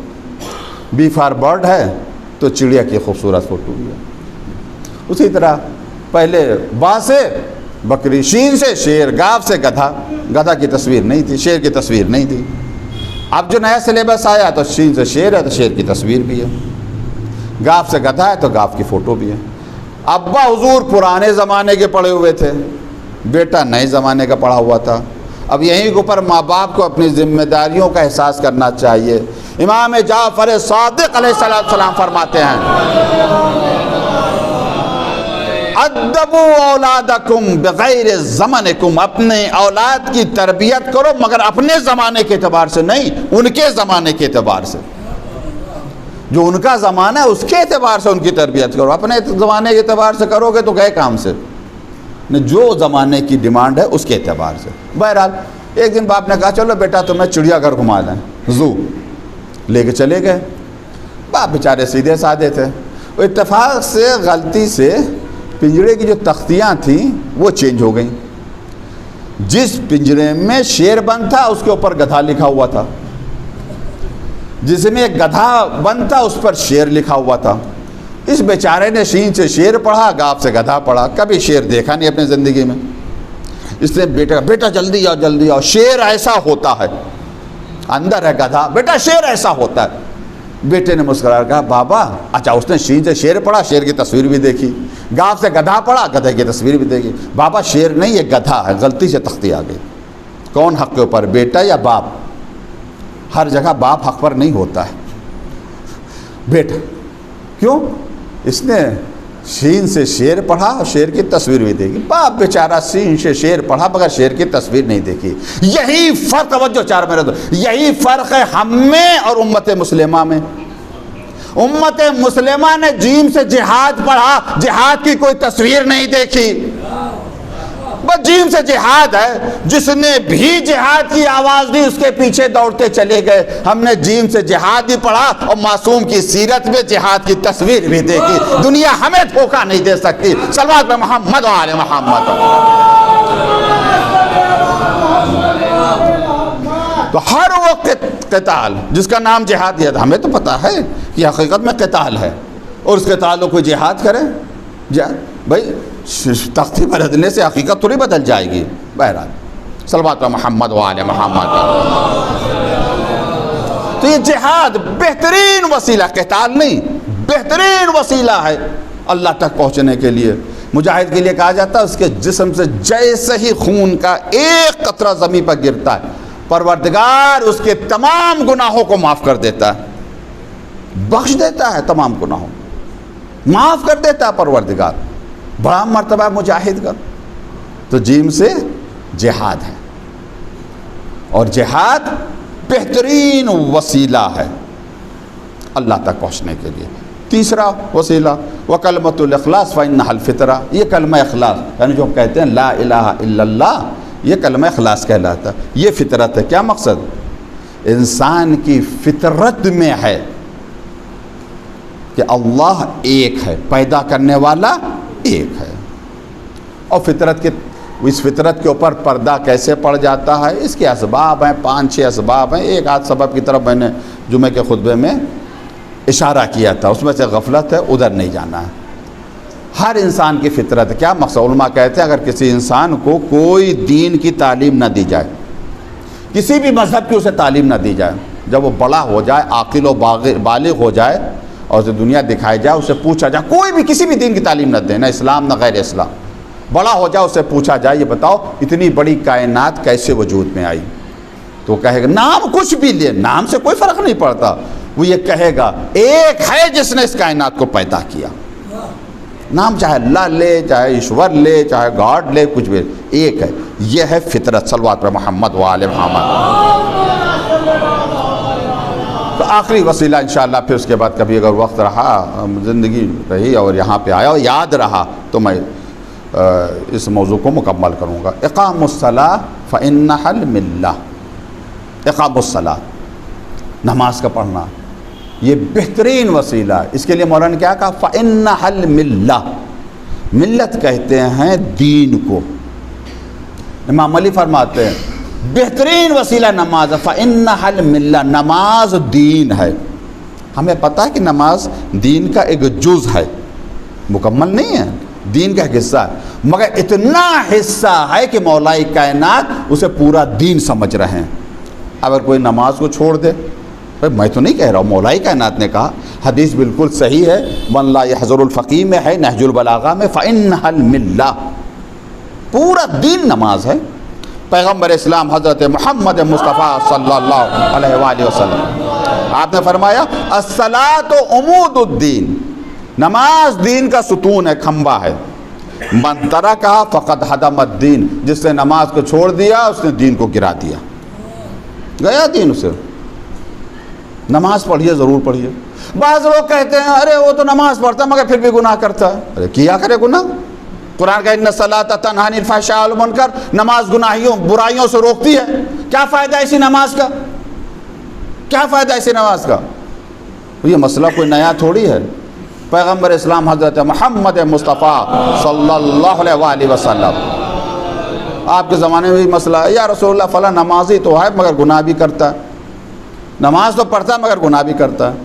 بی فار برڈ ہے تو چڑیا کی خوبصورت فوٹو بھی ہے۔ اسی طرح پہلے با سے بکری، شین سے شیر، گاو سے گدھا، گدھا کی تصویر نہیں تھی، شیر کی تصویر نہیں تھی۔ اب جو نیا سلیبس آیا تو شین سے شیر ہے تو شیر کی تصویر بھی ہے، گاو سے گدھا ہے تو گاو کی فوٹو بھی ہے۔ ابا حضور پرانے زمانے کے پڑھے ہوئے تھے، بیٹا نئے زمانے کا پڑھا ہوا تھا۔ اب یہیں کے اوپر ماں باپ کو اپنی ذمہ داریوں کا احساس کرنا چاہیے۔ امام جعفر صادق علیہ السلام فرماتے ہیں، ادبوا اولادکم بغیر زمنکم، اپنے اولاد کی تربیت کرو مگر اپنے زمانے کے اعتبار سے نہیں، ان کے زمانے کے اعتبار سے۔ جو ان کا زمانہ ہے اس کے اعتبار سے ان کی تربیت کرو، اپنے زمانے کے اعتبار سے کرو گے تو گئے کام سے، جو زمانے کی ڈیمانڈ ہے اس کے اعتبار سے۔ بہرحال ایک دن باپ نے کہا چلو بیٹا تمہیں چڑیا گھر گھما دیں، زو لے کے چلے گئے۔ باپ بیچارے سیدھے سادے تھے، وہ اتفاق سے غلطی سے پنجرے کی جو تختیاں تھیں وہ چینج ہو گئیں۔ جس پنجرے میں شیر بند تھا اس کے اوپر گدھا لکھا ہوا تھا، جس میں ایک گدھا بند تھا اس پر شیر لکھا ہوا تھا۔ اس بیچارے نے شین سے شیر پڑھا، گاو سے گدھا پڑھا، کبھی شیر دیکھا نہیں اپنی زندگی میں۔ اس نے بیٹا جلدی آؤ جلدی آؤ، شیر ایسا ہوتا ہے، اندر ہے گدھا، بیٹا شیر ایسا ہوتا ہے۔ بیٹے نے مسکرا کہا بابا، اچھا اس نے شین سے شیر پڑھا، شیر کی تصویر بھی دیکھی، گاو سے گدھا پڑھا، گدھے کی تصویر بھی دیکھی۔ بابا شیر نہیں یہ گدھا ہے، غلطی سے تختی آ گئی۔ کون حق کے اوپر، بیٹا یا باپ؟ ہر جگہ باپ حق پر نہیں ہوتا ہے، بیٹا۔ کیوں؟ اس نے شین سے شیر پڑھا اور شیر کی تصویر بھی دیکھی، باپ بیچارہ شین سے شیر پڑھا مگر شیر کی تصویر نہیں دیکھی۔ یہی فرق، توجہ چار میرے دو، یہی فرق ہے ہم میں اور امت مسلمہ میں۔ امت مسلمہ نے جیم سے جہاد پڑھا، جہاد کی کوئی تصویر نہیں دیکھی، بس جیم سے جہاد ہے۔ جس نے بھی جہاد کی آواز دی اس کے پیچھے دوڑتے چلے گئے۔ ہم نے جیم سے جہاد بھی پڑھا اور معصوم کی سیرت میں جہاد کی تصویر بھی دیکھی۔ دنیا ہمیں دھوکہ نہیں دے سکتی۔ صلوات پہ محمد و آل محمد۔ تو ہر وہ قتال جس کا نام جہاد ہے، ہمیں تو پتا ہے کہ حقیقت میں قتال ہے، اور اس قتال کو کوئی جہاد کرے، بھائی تختی بدلنے سے حقیقت تھوڑی بدل جائے گی۔ بہرحال صلوات محمد و آل محمد۔ تو یہ جہاد بہترین وسیلہ، قتال نہیں، بہترین وسیلہ ہے اللہ تک پہنچنے کے لیے مجاہد کے لیے کہا جاتا ہے اس کے جسم سے جیسے ہی خون کا ایک قطرہ زمین پر گرتا ہے پروردگار اس کے تمام گناہوں کو معاف کر دیتا ہے، بخش دیتا ہے، تمام گناہوں معاف کر دیتا ہے پروردگار۔ بڑا مرتبہ مجاہد کا۔ تو جیم سے جہاد ہے، اور جہاد بہترین وسیلہ ہے اللہ تک پہنچنے کے لیے۔ تیسرا وسیلہ وکلمۃ الاخلاص فإنها الفطرہ، یہ کلمہ اخلاص یعنی جو ہم کہتے ہیں لا الہ الا اللہ، یہ کلمہ اخلاص کہلاتا ہے، یہ فطرت ہے۔ کیا مقصد؟ انسان کی فطرت میں ہے کہ اللہ ایک ہے، پیدا کرنے والا ایک ہے، اور فطرت کے اس فطرت کے اوپر پردہ کیسے پڑ جاتا ہے، اس کے اسباب ہیں، 5-6 اسباب ہیں۔ ایک آدھ سبب کی طرف میں نے جمعے کے خطبے میں اشارہ کیا تھا، اس میں سے غفلت ہے، ادھر نہیں جانا ہے۔ ہر انسان کی فطرت ہے۔ کیا مقصد؟ علماء کہتے ہیں اگر کسی انسان کو کوئی دین کی تعلیم نہ دی جائے، کسی بھی مذہب کی اسے تعلیم نہ دی جائے، جب وہ بڑا ہو جائے، عاقل و بالغ ہو جائے اور اسے دنیا دکھائی جائے، اسے پوچھا جائے، کوئی بھی کسی بھی دین کی تعلیم نہ دے، نہ اسلام نہ غیر اسلام، بڑا ہو جائے، اسے پوچھا جائے یہ بتاؤ اتنی بڑی کائنات کیسے وجود میں آئی، تو وہ کہے گا نام کچھ بھی لے، نام سے کوئی فرق نہیں پڑتا، وہ یہ کہے گا ایک ہے جس نے اس کائنات کو پیدا کیا۔ نام چاہے اللہ لے، چاہے ایشور لے، چاہے گاڈ لے، کچھ بھی، ایک ہے۔ یہ ہے فطرت۔ صلوات پر محمد و آل محمد۔ تو آخری وسیلہ انشاءاللہ، پھر اس کے بعد کبھی اگر وقت رہا، زندگی رہی اور یہاں پہ آیا اور یاد رہا تو میں اس موضوع کو مکمل کروں گا۔ اقام الصلاۃ فإنها الملہ۔ اقام الصلاۃ، نماز کا پڑھنا، یہ بہترین وسیلہ ہے۔ اس کے لیے مولانا نے کیا کہا؟ فإنها الملہ، ملت کہتے ہیں دین کو۔ امام علی فرماتے ہیں بہترین وسیلہ نماز ہے، فإنها الملہ، نماز دین ہے۔ ہمیں پتہ ہے کہ نماز دین کا ایک جز ہے، مکمل نہیں ہے، دین کا ایک حصہ ہے، مگر اتنا حصہ ہے کہ مولا کائنات اسے پورا دین سمجھ رہے ہیں۔ اگر کوئی نماز کو چھوڑ دے، میں تو نہیں کہہ رہا ہوں، مولا کائنات نے کہا، حدیث بالکل صحیح ہے، من لا يحضر الفقیہ میں ہے، نہج البلاغہ میں، فإنها الملہ، پورا دین نماز ہے۔ پیغمبر اسلام حضرت محمد مصطفیٰ صلی اللہ علیہ وآلہ وسلم آپ نے فرمایا الصلاۃ عمود الدین، نماز دین کا ستون ہے، کھمبا ہے۔ من ترکھا فقد ہدم الدین، جس نے نماز کو چھوڑ دیا اس نے دین کو گرا دیا، گیا دین اسے۔ نماز پڑھیے، ضرور پڑھیے۔ بعض لوگ کہتے ہیں ارے وہ تو نماز پڑھتا ہے مگر پھر بھی گناہ کرتا ہے۔ ارے کیا کرے گناہ؟ قرآن کا ان الصلاۃ تنہی عن الفحشاء والمنکر، نماز گناہیوں برائیوں سے روکتی ہے۔ کیا فائدہ ایسی نماز کا؟ کیا فائدہ ایسی نماز کا؟ یہ مسئلہ کوئی نیا تھوڑی ہے، پیغمبر اسلام حضرت محمد مصطفیٰ صلی اللہ علیہ وآلہ وسلم آپ کے زمانے میں بھی مسئلہ ہے، یا رسول اللہ فلاں نمازی تو ہے مگر گناہ بھی کرتا ہے، نماز تو پڑھتا ہے مگر گناہ بھی کرتا ہے۔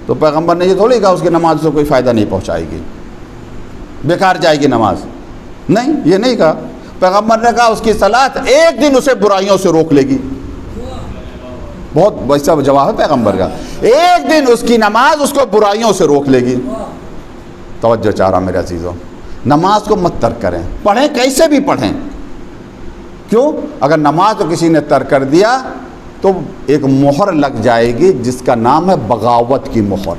تو پیغمبر نے یہ تھوڑی کہا اس کی نماز سے کوئی فائدہ نہیں پہنچائے گی، بیکار جائے گی نماز، نہیں، یہ نہیں کہا۔ پیغمبر نے کہا اس کی صلاۃ ایک دن اسے برائیوں سے روک لے گی۔ بہت ویسا جواب ہے پیغمبر کا، ایک دن اس کی نماز اس کو برائیوں سے روک لے گی۔ توجہ چاہ رہا میرے عزیزوں، نماز کو مت ترک کریں، پڑھیں کیسے بھی پڑھیں۔ کیوں؟ اگر نماز کو کسی نے ترک کر دیا تو ایک مہر لگ جائے گی جس کا نام ہے بغاوت کی مہر،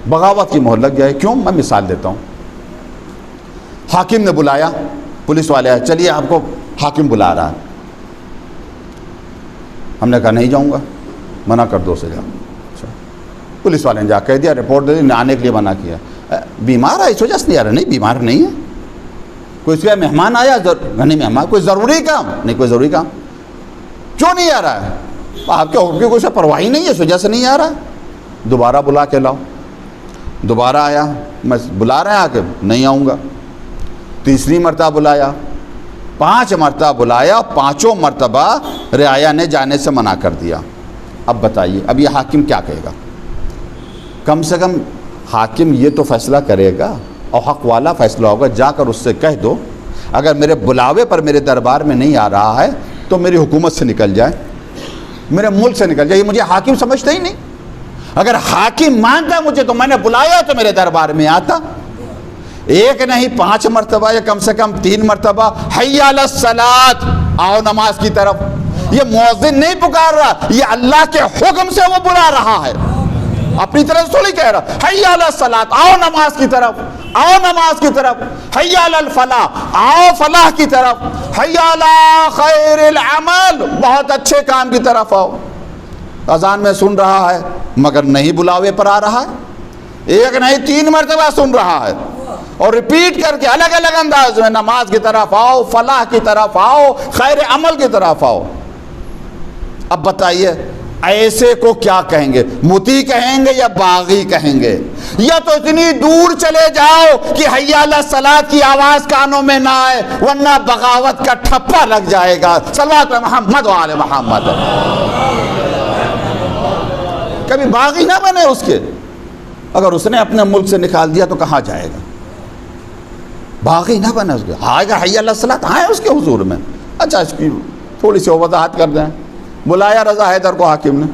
بغاوت کی مہر لگ جائے۔ کیوں؟ میں مثال دیتا ہوں۔ حاکم نے بلایا، پولیس والے آئے، چلیے آپ کو حاکم بلا رہا ہے۔ ہم نے کہا نہیں جاؤں گا، منع کر دو سے جاؤ۔ پولیس والے نے جا کہہ دیا، رپورٹ دے دی، آنے کے لیے منع کیا۔ بیمار ہے اس وجہ سے نہیں آ رہا؟ نہیں، بیمار نہیں ہے۔ کوئی اس کا مہمان آیا؟ نہیں مہمان، کوئی ضروری کام؟ نہیں کوئی ضروری کام۔ کیوں نہیں آ رہا ہے؟ آپ کے حکم کی کوئی پرواہ ہی نہیں ہے، اس وجہ سے نہیں آ رہا۔ دوبارہ بلا کے لاؤ۔ دوبارہ آیا، میں بلا رہے ہیں آ کے، نہیں آؤں گا۔ تیسری مرتبہ بلایا، 5 مرتبہ بلایا، 5 مرتبہ رعایا نے جانے سے منع کر دیا۔ اب بتائیے اب یہ حاکم کیا کہے گا؟ کم سے کم حاکم یہ تو فیصلہ کرے گا، اور حق والا فیصلہ ہوگا، جا کر اس سے کہہ دو اگر میرے بلاوے پر میرے دربار میں نہیں آ رہا ہے تو میری حکومت سے نکل جائے، میرے ملک سے نکل جائے، یہ مجھے حاکم سمجھتے ہی نہیں۔ اگر حاکم مانتا مجھے تو میں نے بلایا تو میرے دربار میں آتا. ایک نہیں 5 مرتبہ یا کم سے کم 3 مرتبہ حی علی الصلاۃ، آؤ نماز کی طرف. یہ مؤذن نہیں پکار رہا، یہ اللہ کے حکم سے وہ بلا رہا ہے، اپنی طرف تھوڑی کہہ رہا. حی علی الصلاۃ، آؤ نماز کی طرف، آؤ نماز کی طرف. حی علی الفلاح، آؤ فلاح کی طرف. حی علی خیر العمل، بہت اچھے کام کی طرف آؤ. اذان میں سن رہا ہے مگر نہیں بلاوے پر آ رہا ہے. ایک نہیں 3 مرتبہ سن رہا ہے اور ریپیٹ کر کے الگ الگ انداز میں نماز کی طرف آؤ، فلاح کی طرف آؤ، خیر عمل کی طرف آؤ. اب بتائیے ایسے کو کیا کہیں گے؟ مطیع کہیں گے یا باغی کہیں گے؟ یا تو اتنی دور چلے جاؤ کہ حی علی الصلاۃ کی آواز کانوں میں نہ آئے ورنہ بغاوت کا ٹھپا لگ جائے گا. صلوات محمد و آل محمد. کبھی باغی نہ بنے اس کے. اگر اس نے اپنے ملک سے نکال دیا تو کہاں جائے گا؟ باغی نہ بنے اس کے. آئے گا حی علی الصلاۃ، آئے اس کے حضور میں. اچھا اس کی تھوڑی سی وضاحت کر دیں. بلایا رضا حیدر کو حاکم نے،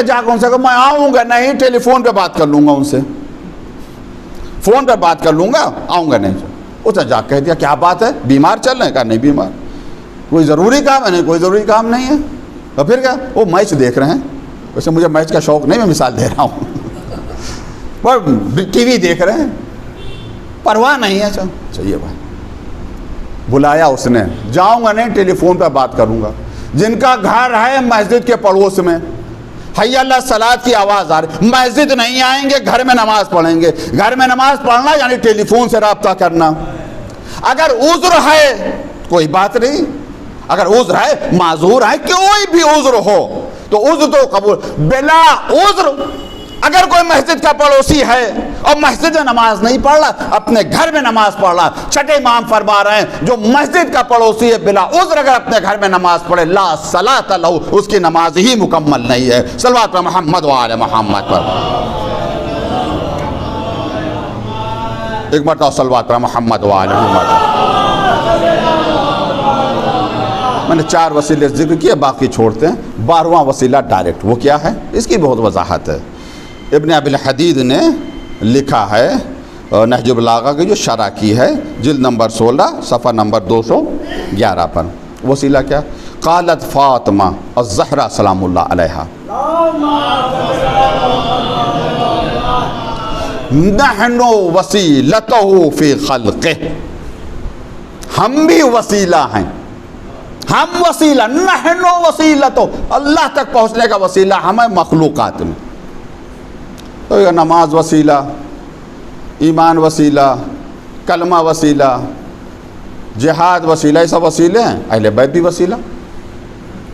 جا کے ان سے کہا میں آؤں گا نہیں، ٹیلی فون پہ بات کر لوں گا، ان سے فون پہ بات کر لوں گا، آؤں گا نہیں. اس نے جا کہہ دیا کیا بات ہے، بیمار چل رہے ہیں؟ کہا نہیں بیمار. کوئی ضروری کام ہے؟ نہیں کوئی ضروری کام نہیں ہے. اور پھر کیا؟ وہ میچ دیکھ رہے ہیں. ویسے مجھے میچ کا شوق نہیں، میں مثال دے رہا ہوں. وہ ٹی وی دیکھ رہے ہیں، پرواہ نہیں ہے. چلیے بھائی، بلایا اس نے، جاؤں گا نہیں، ٹیلی فون پہ بات کروں گا. جن کا گھر ہے مسجد کے پڑوس میں، حی علی الصلاۃ کی آواز آ رہی، مسجد نہیں آئیں گے، گھر میں نماز پڑھیں گے. گھر میں نماز پڑھنا یعنی ٹیلی فون سے رابطہ کرنا. اگر عذر ہے کوئی بات نہیں، اگر عذر ہے، معذور ہے، کوئی بھی عذر ہو تو عذر تو قبول. بلا عذر اگر کوئی مسجد کا پڑوسی ہے اور مسجد میں نماز نہیں پڑھ رہا، اپنے گھر میں نماز پڑھ رہا، چھٹے امام فرما رہے ہیں جو مسجد کا پڑوسی ہے بلا عذر اگر اپنے گھر میں نماز پڑھے، لا صلاۃ لہ، اس کی نماز ہی مکمل نہیں ہے. صلوات محمد و آل محمد پر. ایک مرتبہ صلوات محمد و آل محمد. میں نے 4 وسیلے ذکر کیے، باقی چھوڑتے ہیں. 12واں وسیلہ ڈائریکٹ. وہ کیا ہے؟ اس کی بہت وضاحت ہے. ابن ابی الحدید نے لکھا ہے نہج البلاغہ کی جو شرح کی ہے، جلد نمبر 16 صفحہ نمبر 211 پر. وسیلہ کیا؟ قالت فاطمہ الزہرا سلام اللہ علیہا نحن وسیلتہ فی خلقہ، ہم بھی وسیلہ ہیں، ہم وسیلہ، نحن وسیلتہ، اللہ تک پہنچنے کا وسیلہ ہمیں مخلوقات میں. تو یہ نماز وسیلہ، ایمان وسیلہ، کلمہ وسیلہ، جہاد وسیلہ، یہ سب وسیلے ہیں. اہل بیت بھی وسیلہ.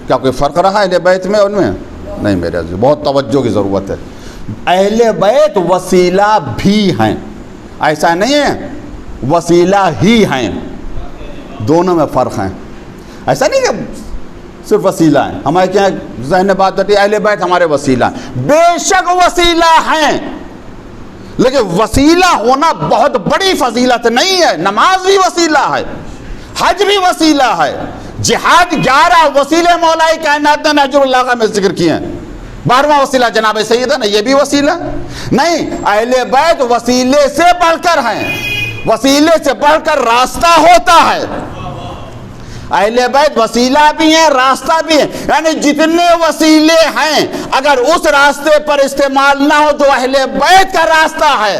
کیا کوئی فرق رہا اہل بیت میں ان میں؟ نہیں میرے عزیز، بہت توجہ کی ضرورت ہے. اہل بیت وسیلہ بھی ہیں، ایسا نہیں ہے وسیلہ ہی ہیں، دونوں میں فرق ہیں. ایسا نہیں کہ صرف وسیلہ ہیں. ہمارے کیا ذہن میں بات ہوتی ہے اہل بیت ہمارے وسیلہ ہیں. بے شک وسیلہ ہیں، لیکن وسیلہ ہونا بہت بڑی فضیلت نہیں ہے. نماز بھی وسیلہ ہے، حج بھی وسیلہ ہے، جہاد 11 وسیلے مولا کائنات نے نہج البلاغہ میں ذکر کیے ہیں. 12واں وسیلہ جناب سیدہ نے، یہ بھی وسیلہ نہیں. اہل بیت وسیلے سے بڑھ کر ہیں، وسیلے سے بڑھ کر راستہ ہوتا ہے. اہل بیت وسیلہ بھی ہیں، راستہ بھی ہیں. یعنی جتنے وسیلے ہیں اگر اس راستے پر استعمال نہ ہو تو اہل بیت کا راستہ ہے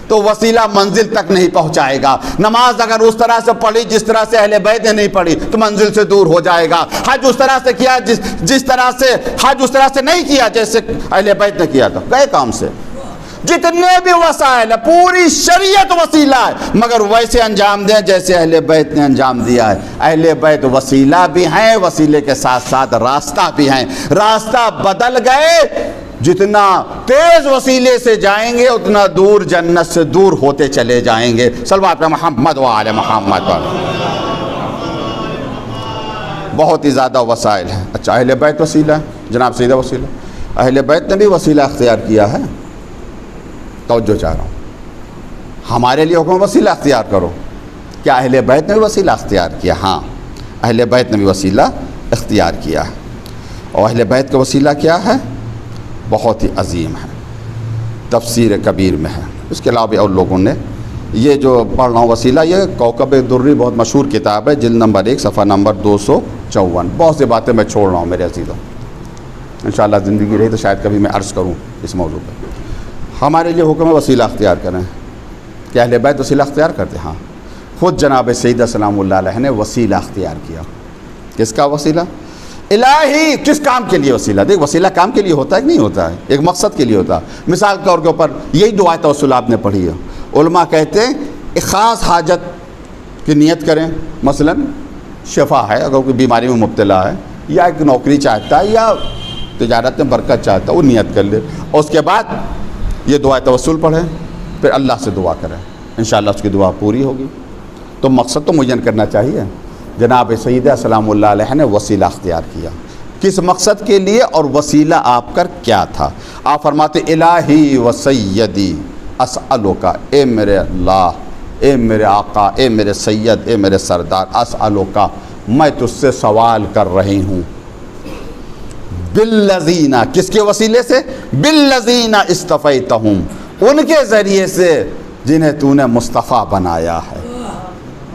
تو وسیلہ منزل تک نہیں پہنچائے گا. نماز اگر اس طرح سے پڑھی جس طرح سے اہل بیت نے نہیں پڑھی تو منزل سے دور ہو جائے گا. حج اس طرح سے کیا جس طرح سے حج اس طرح سے نہیں کیا جیسے اہل بیت نے کیا تھا، گئے کام سے. جتنے بھی وسائل ہے، پوری شریعت وسیلہ ہے، مگر ویسے انجام دیں جیسے اہل بیت نے انجام دیا ہے. اہل بیت وسیلہ بھی ہیں، وسیلے کے ساتھ ساتھ راستہ بھی ہیں. راستہ بدل گئے، جتنا تیز وسیلے سے جائیں گے اتنا دور جنت سے دور ہوتے چلے جائیں گے. صلوات محمد و آل محمد پر. بہت ہی زیادہ وسائل ہیں. اچھا اہل بیت وسیلہ ہے، جناب سیدہ وسیلہ. اہل بیت نے بھی وسیلہ اختیار کیا ہے. توجہ چاہ رہا ہوں، ہمارے لیے حکم وسیلہ اختیار کرو. کیا اہل بیت نے بھی وسیلہ اختیار کیا؟ ہاں، اہل بیت نے بھی وسیلہ اختیار کیا ہے. اور اہل بیت کا وسیلہ کیا ہے؟ بہت ہی عظیم ہے، تفسیر کبیر میں ہے۔ اس کے علاوہ بھی اور لوگوں نے یہ جو پڑھ رہا ہوں وسیلہ، یہ کوکب دری بہت مشہور کتاب ہے، جلد نمبر 1 صفحہ نمبر 254۔ بہت سی باتیں میں چھوڑ رہا ہوں میرے عزیزوں، انشاءاللہ زندگی رہی تو شاید کبھی میں عرض کروں اس موضوع پہ۔ ہمارے لیے حکم ہے وسیلہ اختیار کریں، کہ اہل بیت وسیلہ اختیار کرتے؟ ہاں، خود جناب سیدہ سلام اللہ علیہ نے وسیلہ اختیار کیا۔ کس کا وسیلہ؟ الہی۔ کس کام کے لیے وسیلہ؟ دیکھ، وسیلہ کام کے لیے ہوتا ہے کہ نہیں ہوتا ہے؟ ایک مقصد کے لیے ہوتا ہے۔ مثال کے طور کے اوپر یہی دعا توسل آپ نے پڑھی ہے، علماء کہتے ہیں ایک خاص حاجت کی نیت کریں، مثلا شفا ہے، اگر کوئی بیماری میں مبتلا ہے، یا ایک نوکری چاہتا ہے، یا تجارت میں برکت چاہتا ہے، وہ نیت کر لے، اور اس کے بعد یہ دعا توسل پڑھیں، پھر اللہ سے دعا کریں، انشاءاللہ اس کی دعا پوری ہوگی۔ تو مقصد تو معین کرنا چاہیے۔ جناب سیدہ سلام اللہ علیہ نے وسیلہ اختیار کیا، کس مقصد کے لیے اور وسیلہ آپ کا کیا تھا؟ آپ فرماتے الہی و سیدی اسألوکا، اے میرے اللہ، اے میرے آقا، اے میرے سید، اے میرے سردار، اسألوکا، میں تجھ سے سوال کر رہی ہوں، بالذین، کس کے وسیلے سے؟ بالذین اصطفیتہم، ان کے ذریعے سے جنہیں تو نے مصطفیٰ بنایا ہے،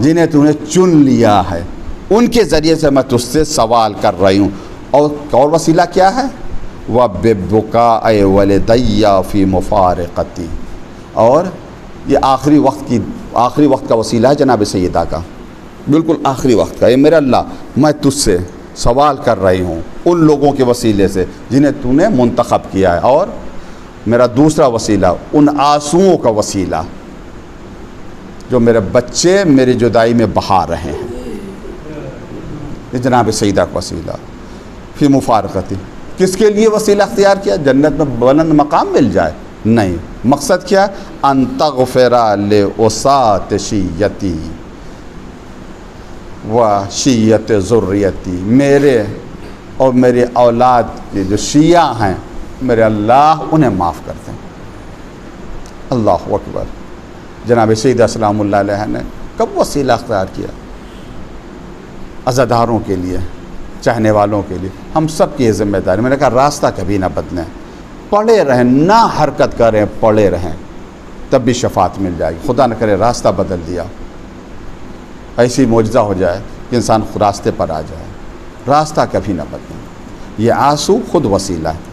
جنہیں تو نے چن لیا ہے، ان کے ذریعے سے میں تجھ سے سوال کر رہی ہوں۔ اور وسیلہ کیا ہے؟ وَبِبُكَاءِ وَلِدَيَّ فِي مُفَارِقَتِي، اور یہ آخری وقت کا وسیلہ ہے جناب سیدہ کا، بالکل آخری وقت کا۔ اے میرے اللہ، میں تجھ سے سوال کر رہی ہوں ان لوگوں کے وسیلے سے جنہیں تو نے منتخب کیا ہے، اور میرا دوسرا وسیلہ ان آنسوؤں کا وسیلہ جو میرے بچے میری جدائی میں بہا رہے ہیں، یہ جناب سیدہ کا وسیلہ۔ فی مفارقتی، کس کے لیے وسیلہ اختیار کیا؟ جنت میں بلند مقام مل جائے؟ نہیں، مقصد کیا؟ ان تغفر لعصاة شیتی و شیت ذریتی، میرے اور میری اولاد کے جو شیعہ ہیں، میرے اللہ انہیں معاف کرتے ہیں۔ اللہ اکبر۔ جناب سیدہ سلام اللہ علیہ نے کب وسیلہ اختیار کیا؟ عزاداروں کے لیے، چاہنے والوں کے لیے، ہم سب کی یہ ذمہ داری۔ میں نے کہا راستہ کبھی نہ بدلیں، پڑے رہیں، نہ حرکت کریں، پڑے رہیں، تب بھی شفاعت مل جائے گی۔ خدا نہ کرے راستہ بدل دیا، ایسی معجزہ ہو جائے کہ انسان راستے پر آ جائے۔ راستہ کبھی نہ بدلیں، یہ آنسو خود وسیلہ ہے۔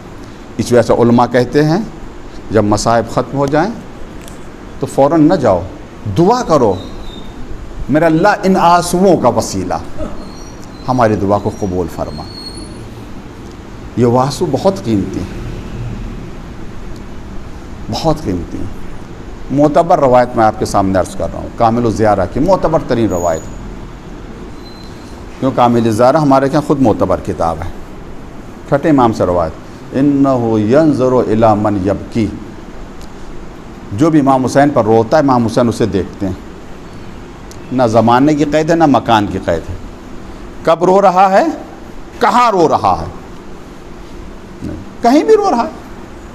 اس وجہ سے علماء کہتے ہیں جب مصائب ختم ہو جائیں تو فوراً نہ جاؤ، دعا کرو، میرا اللہ ان آنسوؤں کا وسیلہ ہماری دعا کو قبول فرما۔ یہ آنسو بہت قیمتی ہیں، بہت قیمتی ہیں۔ معتبر روایت میں آپ کے سامنے عرض کر رہا ہوں، کامل الزیارہ کی معتبر ترین روایت، کیوں کامل الزیارہ ہمارے کیا خود معتبر کتاب ہے، چھٹے امام سے روایت، انہ ینظر الی من یبکی، جو بھی امام حسین پر روتا ہے امام حسین اسے دیکھتے ہیں، نہ زمانے کی قید ہے نہ مکان کی قید ہے، کب رو رہا ہے، کہاں رو رہا ہے، کہیں بھی رو رہا ہے،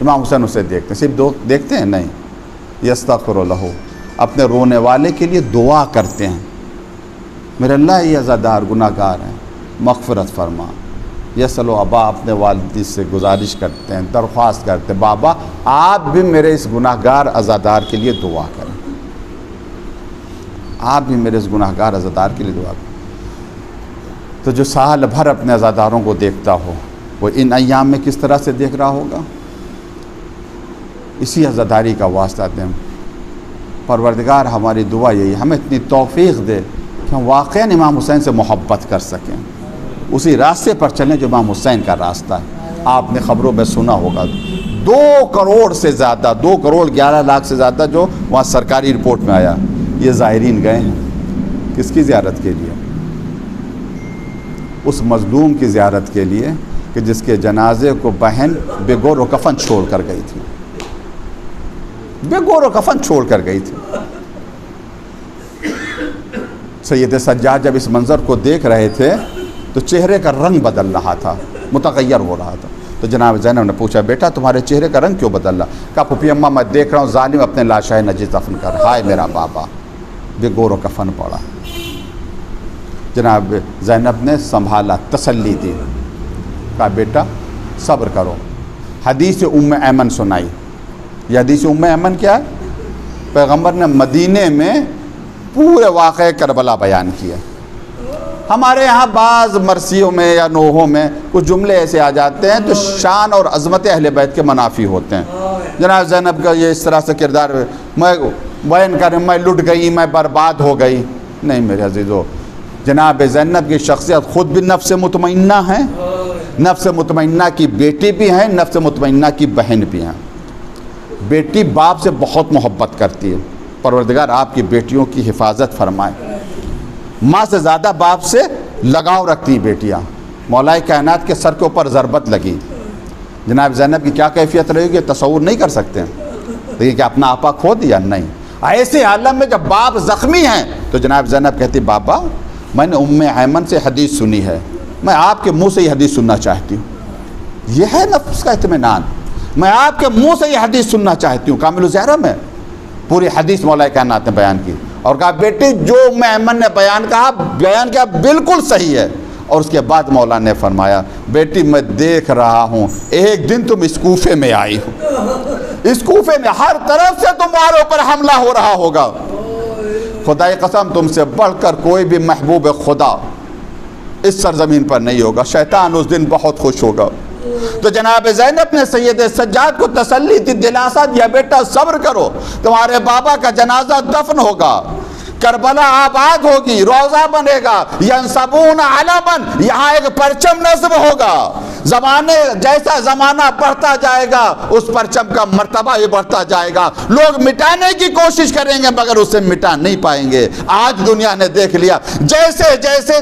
امام حسین اسے دیکھتے ہیں۔ صرف دیکھتے ہیں نہیں، یستغفر لہ، اپنے رونے والے کے لیے دعا کرتے ہیں، میرے اللہ یہ عزادار گناہ گار ہیں، مغفرت فرما۔ یسلو ابا، اپنے والدی سے گزارش کرتے ہیں، درخواست کرتے ہیں، بابا آپ بھی میرے اس گناہ گار عزادار کے لیے دعا کریں، آپ بھی میرے اس گناہ گار عزادار کے لیے دعا کریں۔ تو جو سال بھر اپنے عزاداروں کو دیکھتا ہو، وہ ان ایام میں کس طرح سے دیکھ رہا ہوگا؟ اسی عزاداری کا واسطہ دیں۔ پروردگار ہماری دعا یہی، ہمیں اتنی توفیق دے کہ ہم واقعاً امام حسین سے محبت کر سکیں، اسی راستے پر چلیں جو امام حسین کا راستہ ہے۔ آپ نے خبروں میں سنا ہوگا 2 کروڑ سے زیادہ، 2 کروڑ 11 لاکھ سے زیادہ جو وہاں سرکاری رپورٹ میں آیا، یہ زائرین گئے ہیں کس کی زیارت کے لیے؟ اس مظلوم کی زیارت کے لیے کہ جس کے جنازے کو بہن بے گور و کفن چھوڑ کر گئی تھی، بے گور و کفن چھوڑ کر گئی تھی۔ سید سجاد جب اس منظر کو دیکھ رہے تھے تو چہرے کا رنگ بدل رہا تھا، متغیر ہو رہا تھا۔ تو جناب زینب نے پوچھا بیٹا تمہارے چہرے کا رنگ کیوں بدل رہا؟ کہا پھوپھی اماں میں دیکھ رہا ہوں ظالم اپنے لاشائے نجس دفن کر، ہائے میرا بابا، بے گور و کفن پڑا۔ جناب زینب نے سنبھالا، تسلی دی، کہا بیٹا صبر کرو، حدیث ام ایمن سنائی۔ یہ حدیث ام ایمن کیا ہے؟ پیغمبر نے مدینے میں پورے واقعہ کربلا بیان کیا۔ ہمارے یہاں بعض مرثیوں میں یا نوحوں میں کچھ جملے ایسے آ جاتے ہیں تو شان اور عظمت اہل بیت کے منافی ہوتے ہیں۔ جناب زینب کا یہ اس طرح سے کردار میں بیان کریں، میں لٹ گئی، میں برباد ہو گئی، نہیں میرے عزیزو، جناب زینب کی شخصیت خود بھی نفس مطمئنہ ہے، نفس مطمئنہ کی بیٹی بھی ہیں، نفس مطمئنہ کی بہن بھی ہیں۔ بیٹی باپ سے بہت محبت کرتی ہے، پروردگار آپ کی بیٹیوں کی حفاظت فرمائے۔ ماں سے زیادہ باپ سے لگاؤ رکھتی بیٹیاں۔ مولا کائنات کے سر کے اوپر ضربت لگی، جناب زینب کی کیا کیفیت رہے گی تصور نہیں کر سکتے ہیں، لیکن کیا اپنا آپا کھو دیا؟ نہیں۔ ایسے عالم میں جب باپ زخمی ہیں تو جناب زینب کہتی بابا میں نے ام ایمن سے حدیث سنی ہے، میں آپ کے منہ سے یہ حدیث سننا چاہتی ہوں۔ یہ ہے نفس کا اطمینان، میں آپ کے منہ سے یہ حدیث سننا چاہتی ہوں۔ کامل الزہرا میں پوری حدیث مولا کائنات نے بیان کی اور کہا بیٹی جو ام ایمن نے بیان کیا بالکل صحیح ہے۔ اور اس کے بعد مولا نے فرمایا بیٹی میں دیکھ رہا ہوں ایک دن تم اس کوفے میں آئی ہو، اس کوفے میں ہر طرف سے تمہارے اوپر حملہ ہو رہا ہوگا، خدا کی قسم تم سے بڑھ کر کوئی بھی محبوب خدا اس سرزمین پر نہیں ہوگا، شیطان اس دن بہت خوش ہوگا۔ تو جناب زینب نے سید سجاد کو تسلی دی، دلاسا دیا بیٹا صبر کرو، تمہارے بابا کا جنازہ دفن ہوگا، کربلا آباد ہوگی، روضہ بنے گا، ینصبون علما، یہاں ایک پرچم نصب ہوگا۔ جیسا زمانہ بڑھتا جائے گا اس پرچم کا مرتبہ بھی بڑھتا جائے گا، لوگ مٹانے کی کوشش کریں گے مگر اسے مٹا نہیں پائیں گے۔ آج دنیا نے دیکھ لیا جیسے جیسے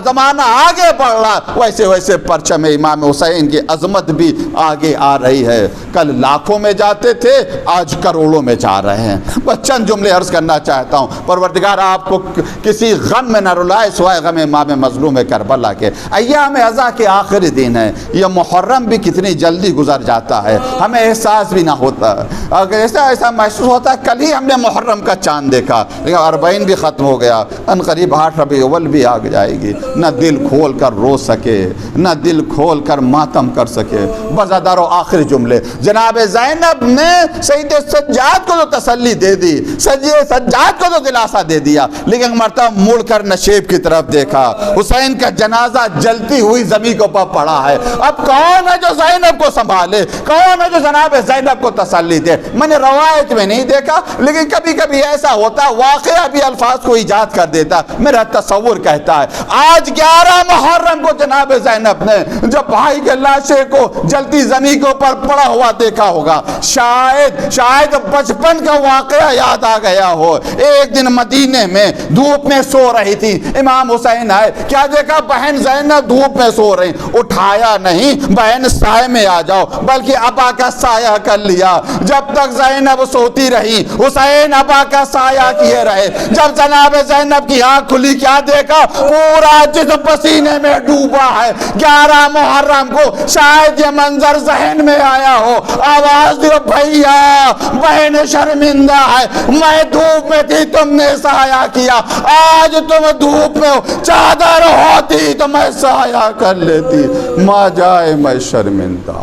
زمانہ آگے بڑھ رہا ویسے ویسے پرچم امام حسین کی عظمت بھی آگے آ رہی ہے۔ کل لاکھوں میں جاتے تھے، آج کروڑوں میں جا رہے ہیں۔ بس چند جملے عرض کرنا چاہتا ہوں، پروردگار آپ کو کسی غم میں نہ رلائے سوائے غم امام مظلوم کربلا کے۔ ایام عزا کے آخری دن ہے، یہ محرم بھی کتنی جلدی گزر جاتا ہے، ہمیں احساس بھی نہ ہوتا، اگر ایسا محسوس ہوتا ہے کل ہی ہم نے محرم کا چاند دیکھا، لیکن 40 بھی ختم ہو گیا، ان قریب 8 ربیع الاول بھی آ جائے گی، نہ دل کھول کر رو سکے نہ دل کھول کر ماتم کر سکے۔ بزادار و آخری جملے، جناب زینب نے سید سجاد کو تو تسلی دے دی، سید سجاد کو تو دلاسا دے دیا، لیکن مرتبہ مڑ کر نشیب کی طرف دیکھا، حسین کا جنازہ جلتی ہوئی زمین کے اوپر پڑا ہے۔ اب کون ہے جو زینب کو سنبھالے، کون ہے جو جناب زینب کو تسلی دے؟ میں نے روایت میں نہیں دیکھا، لیکن کبھی کبھی ایسا ہوتا واقعہ بھی الفاظ کو ایجاد کر دیتا، میرا تصور کہتا ہے آج 11 محرم کو جناب زینب نے جب بھائی کے لاشے کو جلتی زمین کے اوپر پڑا ہوا دیکھا ہوگا، شاید بچپن کا واقعہ یاد آ گیا ہو۔ ایک دن مدینے میں دھوپ میں سو رہی تھی، امام حسین آئے، کیا دیکھا بہن زینب دھوپ میں سو رہی، اٹھایا نہیں بہن سائے میں آ جاؤ، بلکہ ابا کا سایہ کر لیا۔ جب تک زینب سوتی رہی حسین ابا کا سایہ کیے رہے، جب جناب زینب کی آنکھ کھلی کیا دیکھا پورا جسم پسینے میں ڈوبا ہے۔ 11 محرم کو شاید یہ منظر ذہن میں آیا ہو، آواز دیو بھیا بہن شرمندہ ہے، میں دھوپ میں تھی تم نے سایہ کیا، آج تم دھوپ میں ہو، چادر ہوتی تو میں سایہ کر لیتی، ما جائے میں شرمندہ،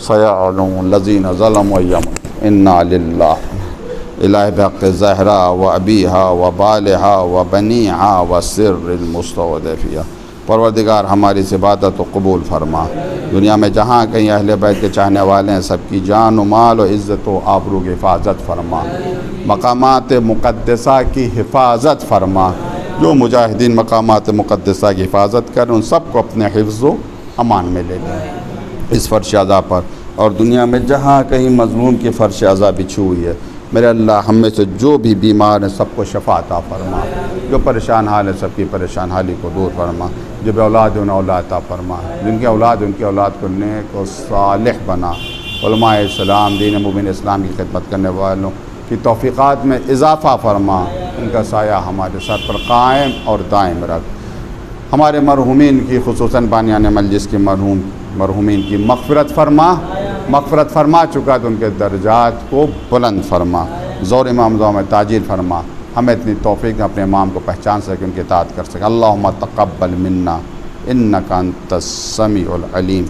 سیعلم الذین ظلموا یوم انا للہ الہ بحق زہرا و ابیہا و بالہا و بنیہا و سر المستودعفیہ۔ پروردگار ہماری اس عبادت کو قبول فرما، دنیا میں جہاں کہیں اہل بیت کے چاہنے والے ہیں سب کی جان و مال و عزت و آبرو کی حفاظت فرما، مقامات مقدسہ کی حفاظت فرما، جو مجاہدین مقامات مقدسہ کی حفاظت کریں ان سب کو اپنے حفظ و امان میں لے لیں اس فرش عزا پر، اور دنیا میں جہاں کہیں مظلوم کی فرش عزا بچھی ہوئی ہے میرے اللہ ہم میں سے جو بھی بیمار ہیں سب کو شفا عطا فرما، جو پریشان حال ہے سب کی پریشان حالی کو دور فرما، جو بے اولاد انہیں اولاد عطا فرما، جن کے اولاد ان کی اولاد کو نیک و صالح بنا، علماء اسلام دین مبین اسلام کی خدمت کرنے والوں کی توفیقات میں اضافہ فرما، ان کا سایہ ہمارے سر پر قائم اور دائم رکھ، ہمارے مرحومین کی خصوصاً بانیان مجلس کی مرحومین کی مغفرت فرما چکا تو ان کے درجات کو بلند فرما، زور امام زوام میں تاجیل فرما، ہمیں اتنی توفیق دیں اپنے امام کو پہچان سکے ان کی اطاعت کر سکے۔ اللہم تقبل منا انک انت السمیع العلیم۔